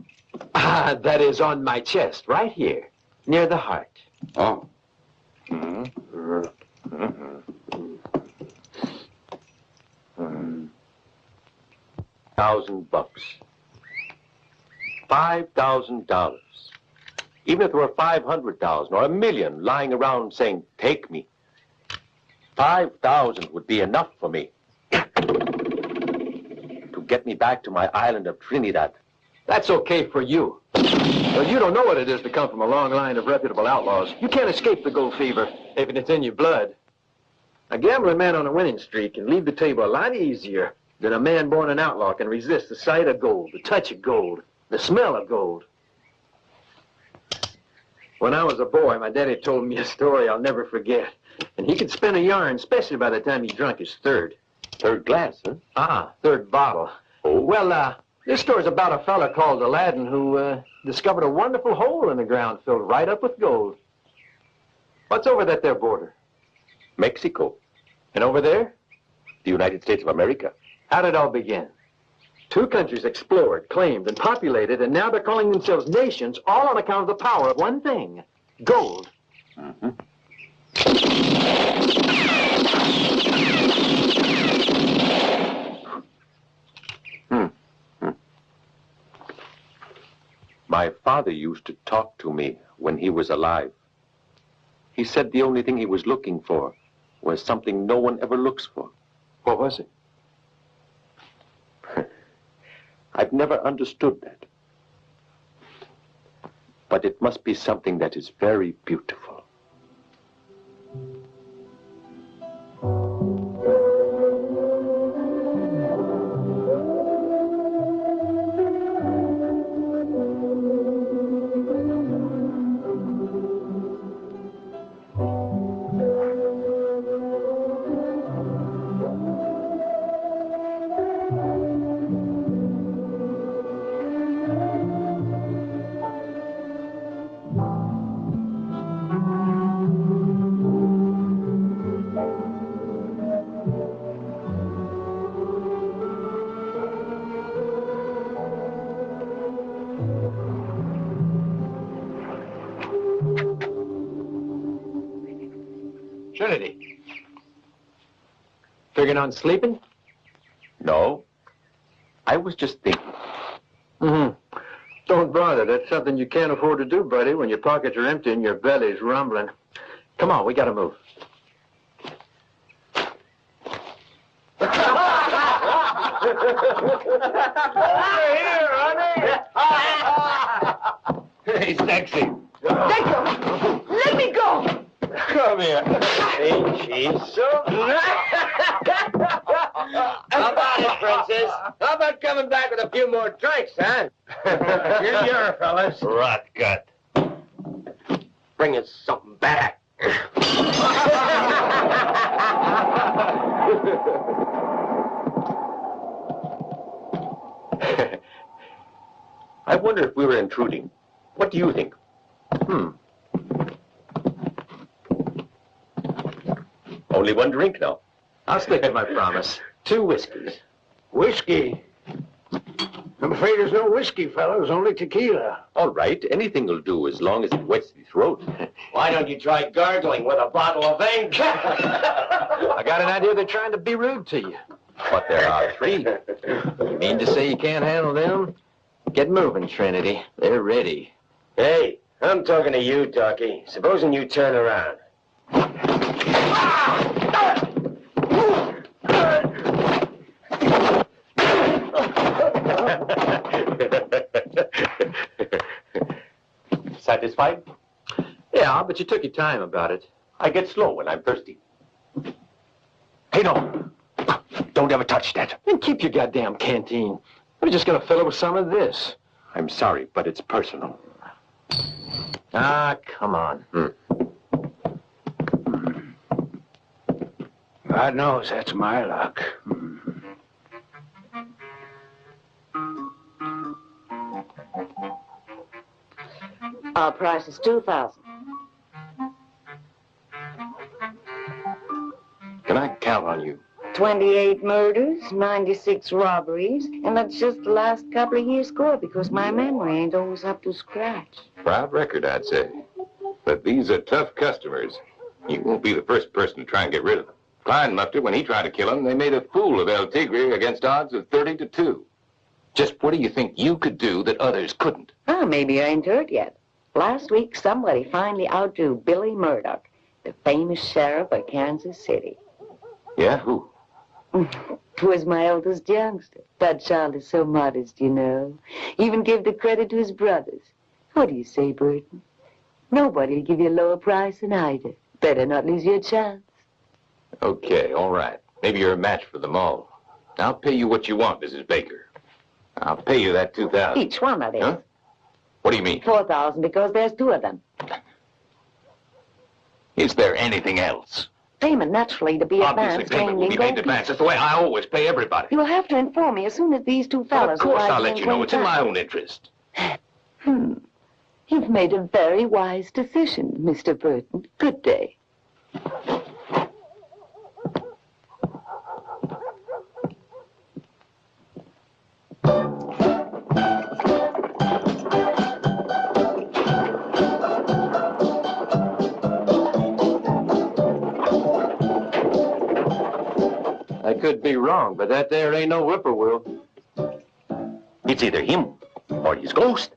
That is on my chest, right here, near the heart. Oh. $1,000. $5,000. Even if there were 500,000 or 1 million lying around saying, take me, 5,000 would be enough for me to get me back to my island of Trinidad. That's okay for you. Well, you don't know what it is to come from a long line of reputable outlaws. You can't escape the gold fever, if it's in your blood. A gambling man on a winning streak can leave the table a lot easier than a man born an outlaw can resist the sight of gold, the touch of gold, the smell of gold. When I was a boy, my daddy told me a story I'll never forget. And he could spin a yarn, especially by the time he drunk his third. Third glass, huh? Third bottle. Oh. Well, this story's about a fella called Aladdin who discovered a wonderful hole in the ground filled right up with gold. What's over that there border? Mexico. And over there? The United States of America. How'd it all begin? 2 countries explored, claimed, and populated, and now they're calling themselves nations, all on account of the power of one thing, gold. My father used to talk to me when he was alive. He said the only thing he was looking for was something no one ever looks for. What was it? I've never understood that. But it must be something that is very beautiful. Trinity. Figuring on sleeping? No. I was just thinking. Mm-hmm. Don't bother. That's something you can't afford to do, buddy, when your pockets are empty and your belly's rumbling. Come on, we gotta move. Over here, honey! Hey, sexy. Let go! Let me go! Come here. Ain't she so How about it, Princess? How about coming back with a few more drinks, huh? Here you are, fellas. Rot gut. Bring us something back. I wonder if we were intruding. What do you think? Only one drink now. I'll stick to my promise. 2 whiskeys. Whiskey? I'm afraid there's no whiskey, fellas, only tequila. All right, anything will do as long as it wets the throat. Why don't you try gargling with a bottle of ink? I got an idea they're trying to be rude to you. But there are 3. You mean to say you can't handle them? Get moving, Trinity. They're ready. Hey, I'm talking to you, Docky. Supposing you turn around. Satisfied? Yeah, but you took your time about it. I get slow when I'm thirsty. Hey, no. Don't ever touch that. Then keep your goddamn canteen. We're just gonna fill it with some of this. I'm sorry, but it's personal. Ah, come on. God knows that's my luck. Our price is $2,000. Can I count on you? 28 murders, 96 robberies, and that's just the last couple of years' score because my memory ain't always up to scratch. Proud record, I'd say. But these are tough customers. You won't be the first person to try and get rid of them. Klein left it when he tried to kill him. They made a fool of El Tigre against odds of 30-2. Just what do you think you could do that others couldn't? Oh, maybe I ain't heard yet. Last week, somebody finally outdrew Billy Murdoch, the famous sheriff of Kansas City. Yeah, who? Was my oldest youngster. That child is so modest, you know. Even give the credit to his brothers. What do you say, Burton? Nobody'll give you a lower price than I do. Better not lose your chance. Okay, all right. Maybe you're a match for them all. I'll pay you what you want, Mrs. Baker. I'll pay you that $2,000. Each one of them. Huh? What do you mean? $4,000 because there's 2 of them. Is there anything else? Payment naturally to be Obviously, advanced. payment will be made in advance. That's the way I always pay everybody. You'll have to inform me as soon as these 2 Well, fellows of course arrive I'll let within you know. It's in 25. my own interest. You've made a very wise decision, Mr. Burton. Good day. I could be wrong, but that there ain't no whippoorwill. It's either him or his ghost.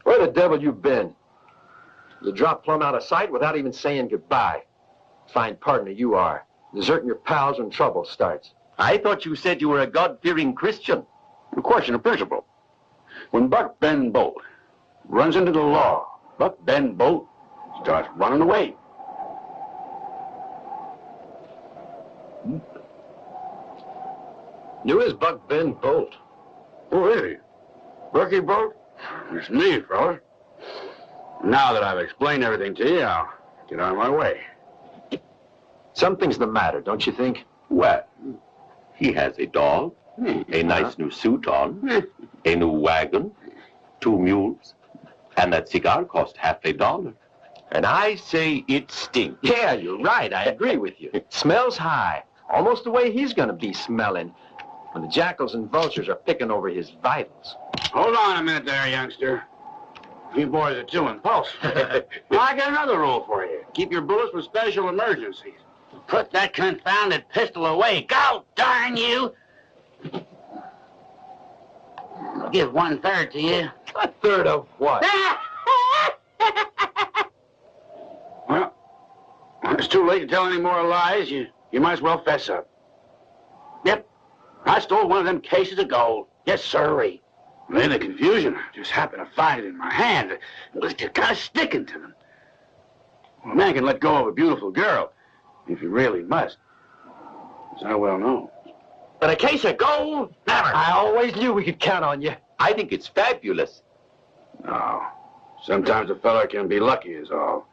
Where the devil you been? You dropped plumb out of sight without even saying goodbye. Fine partner you are. Deserting your pals when trouble starts. I thought you said you were a God-fearing Christian. A question of principle. When Buck Ben Bolt runs into the law, Buck Ben Bolt starts running away. You is Buck Ben Bolt. Who is he? Bucky Bolt? It's me, fellas. Now that I've explained everything to you, I'll get on my way. Something's the matter, don't you think? Well, he has a dog, a nice new suit on, a new wagon, 2 mules, and that cigar cost $50. And I say it stinks. Yeah, you're right. I agree with you. It smells high. Almost the way he's gonna be smelling when the jackals and vultures are picking over his vitals. Hold on a minute there, youngster. You boys are too impulsive. Well, I got another rule for you. Keep your bullets for special emergencies. Put that confounded pistol away. Go, darn you! I'll give 1/3 to you. 1/3 of what? Well, when it's too late to tell any more lies, you might as well fess up. Yep, I stole one of them cases of gold. Yes, sirree. In the confusion, I just happened to find it in my hand. It was just kind of sticking to them. Well, a man can let go of a beautiful girl if he really must, as I well know. But a case of gold? Never. I always knew we could count on you. I think it's fabulous. No. Sometimes a fella can be lucky is all.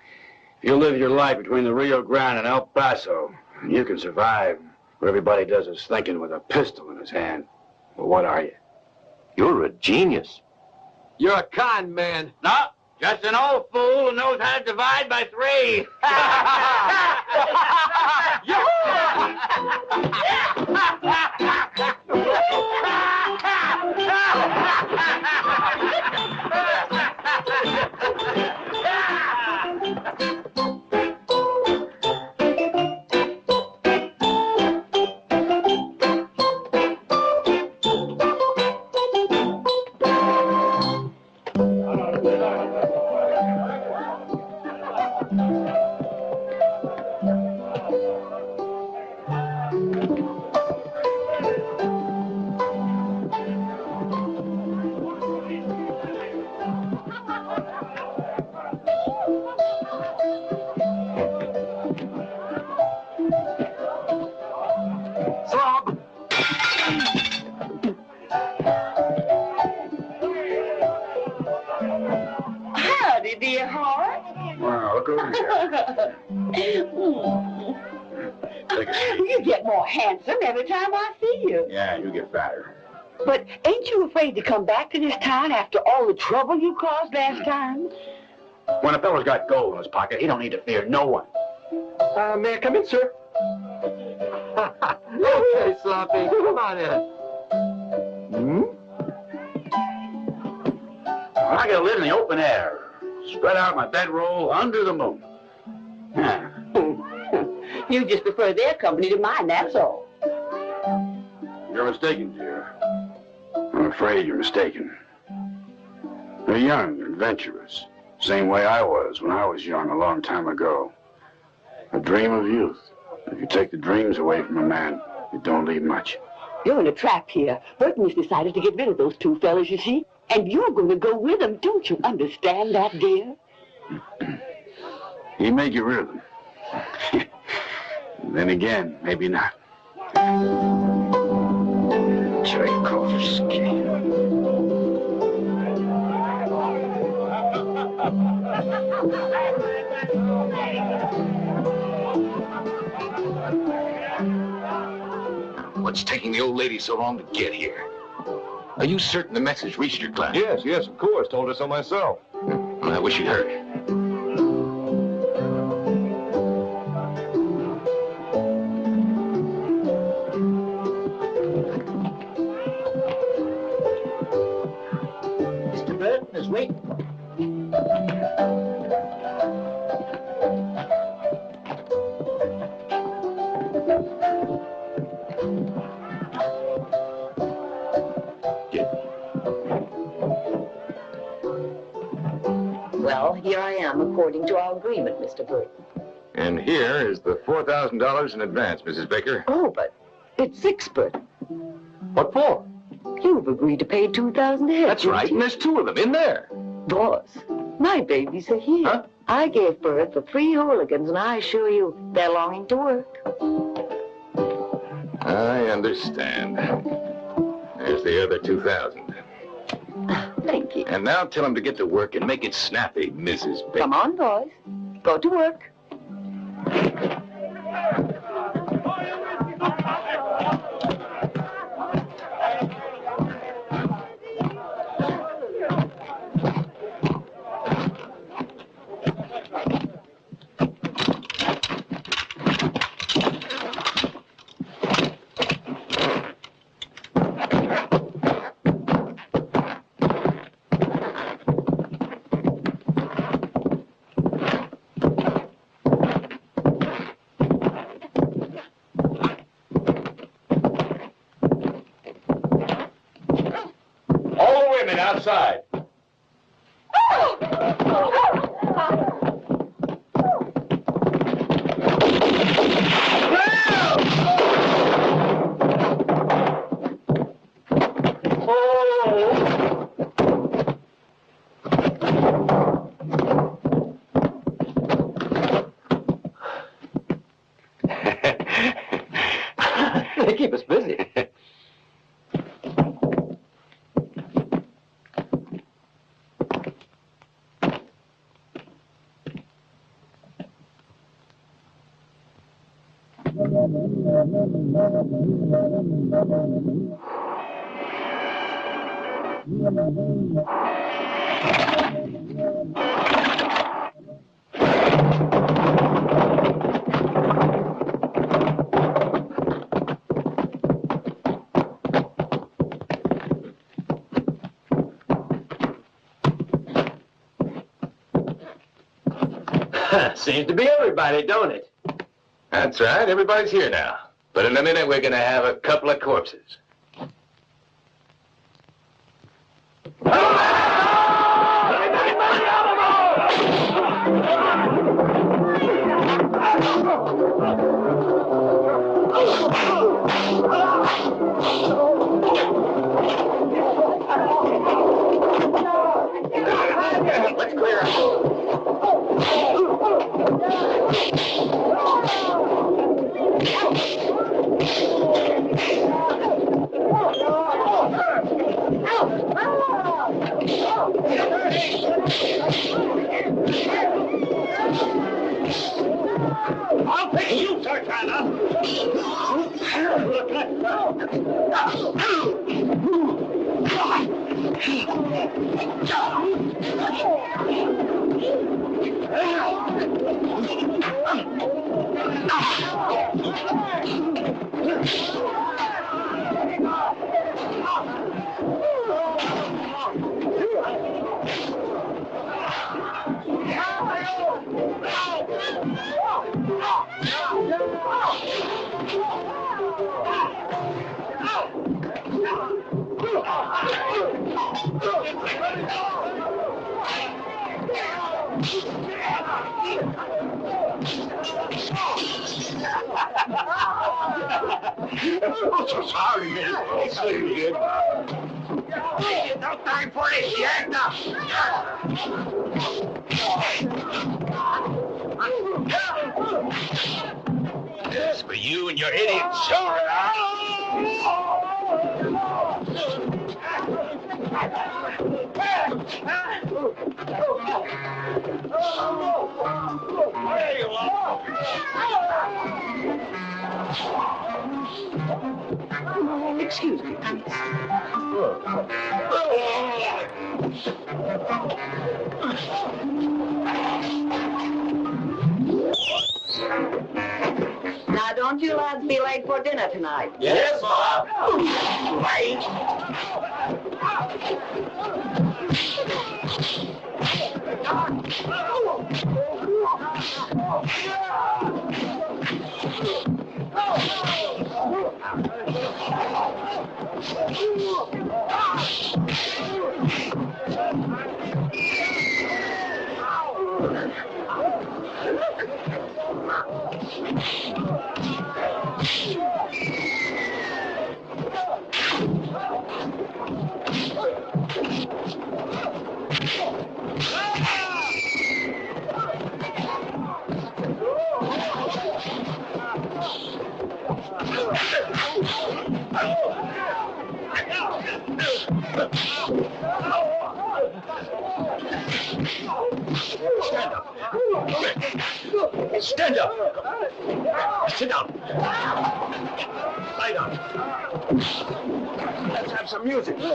If you live your life between the Rio Grande and El Paso, you can survive where everybody does is thinking with a pistol in his hand. Well, what are you? You're a genius. You're a con man. No, just an old fool who knows how to divide by 3. Howdy, dear heart. Wow, look over here. Take a seat. You get more handsome every time I see you. Yeah, you get fatter. But ain't you afraid to come back to this town after all the trouble you caused last time? When a fella's got gold in his pocket, he don't need to fear no one. May I come in, sir? Okay, Sloppy, come on in. Well, I gotta live in the open air. Spread out my bedroll under the moon. Yeah. You just prefer their company to mine, that's all. You're mistaken, dear. I'm afraid you're mistaken. You're young, adventurous. Same way I was when I was young a long time ago. A dream of youth. If you take the dreams away from a man, it don't leave much. You're in a trap here. Burton has decided to get rid of those 2 fellas, you see. And you're going to go with them. Don't you understand that, dear? He may get rid of them. Then again, maybe not. Tchaikovsky. What's taking the old lady so long to get here? Are you certain the message reached your class? Yes, of course. Told her so myself. I wish you'd heard. Mr. Burton is waiting. Well, here I am, according to our agreement, Mr. Burton. And here is the $4,000 in advance, Mrs. Baker. Oh, but it's 6, Burton. What for? You've agreed to pay $2,000 ahead. That's right, and there's 2 of them in there. Boss, my babies are here. Huh? I gave birth to 3 hooligans, and I assure you, they're longing to work. I understand. There's the other 2,000. Thank you. And now tell him to get to work and make it snappy, Mrs. Baker. Come on, boys. Go to work. keep us busy. Seems to be everybody, don't it? That's right, everybody's here now. But in a minute, we're gonna have a couple of corpses. Let's clear out. I'll take you, Sartana. I'm so sorry, man. It's so good. No time for this yet. This for you and your idiot children. Excuse me, please. Now, don't you lads be late for dinner tonight. Yes, Bob. Right. Stand up. Sit down. Lie down. Let's have some music. That's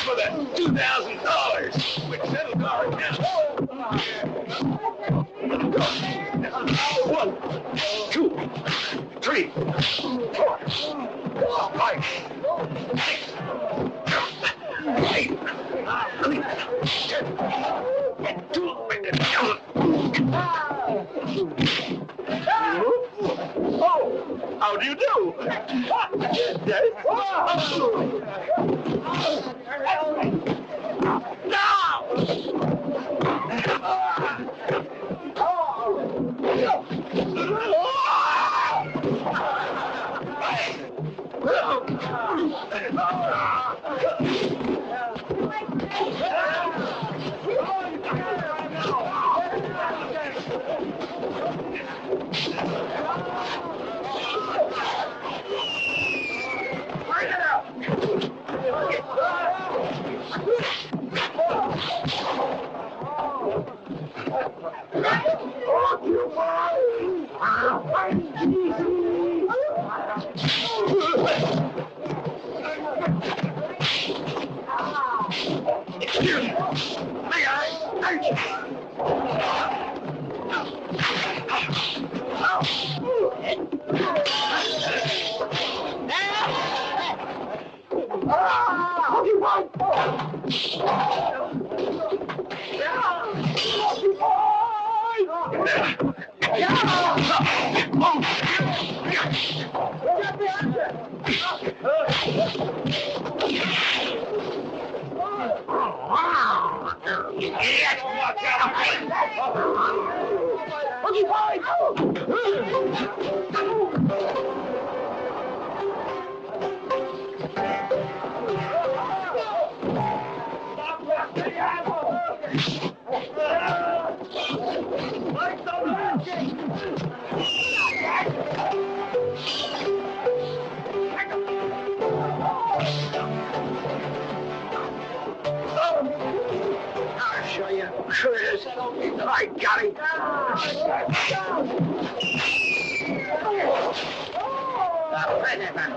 for that $2,000. Which settled our account. 1, 2, 3, 4, 5, 6, 8, 9, 10, and 2. Oh, how do you do? Yes. Now!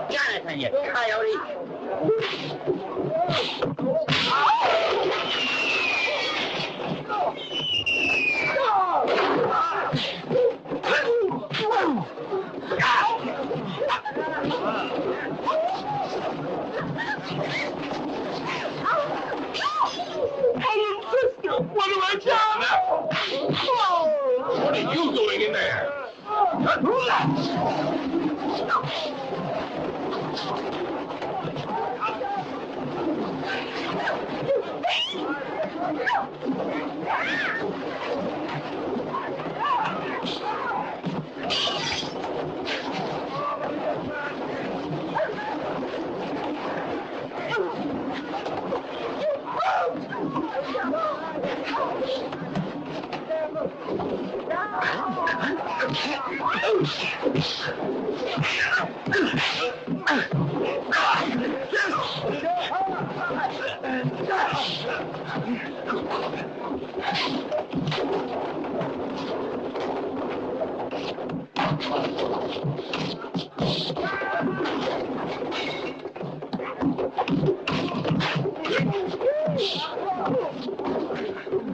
Jonathan, you coyote! What have I done? What are you doing in there?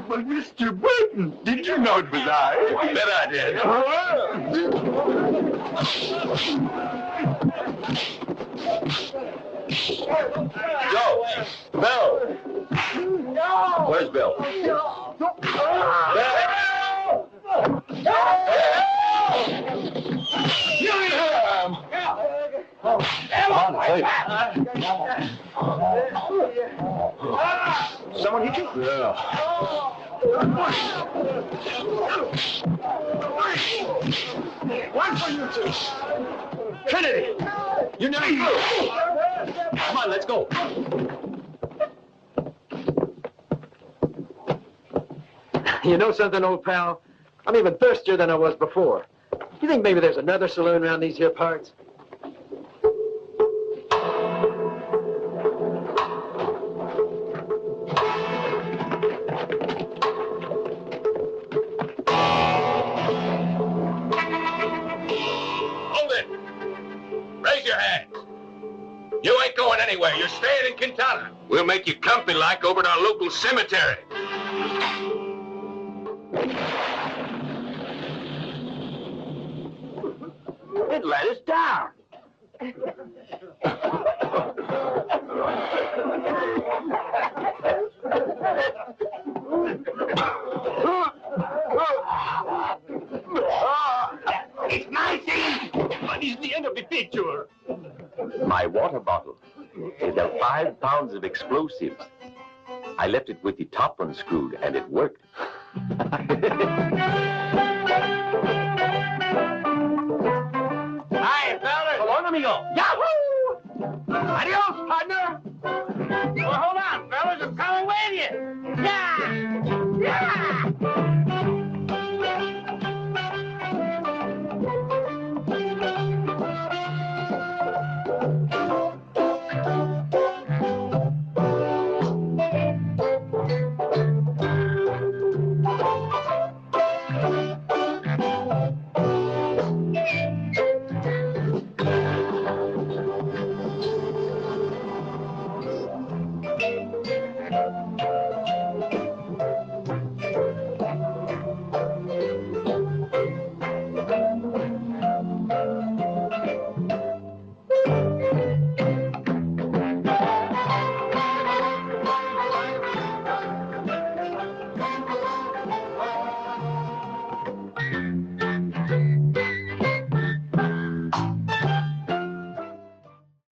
But Mr. Burton, did you know it was I? I bet I did. Joe! Bill! No! Where's Bill? No! Someone hit you? Yeah. One for you two. Trinity! You never flew! Come on, let's go. You know something, old pal? I'm even thirstier than I was before. You think maybe there's another saloon around these here parts? You ain't going anywhere. You're staying in Quintana. We'll make you comfy like over at our local cemetery. It let us down. It's my thing. What is the end of the picture? My water bottle. It had 5 pounds of explosives. I left it with the top unscrewed, and it worked. Hi, fellas. Come on, amigo. Yahoo! Adios, partner.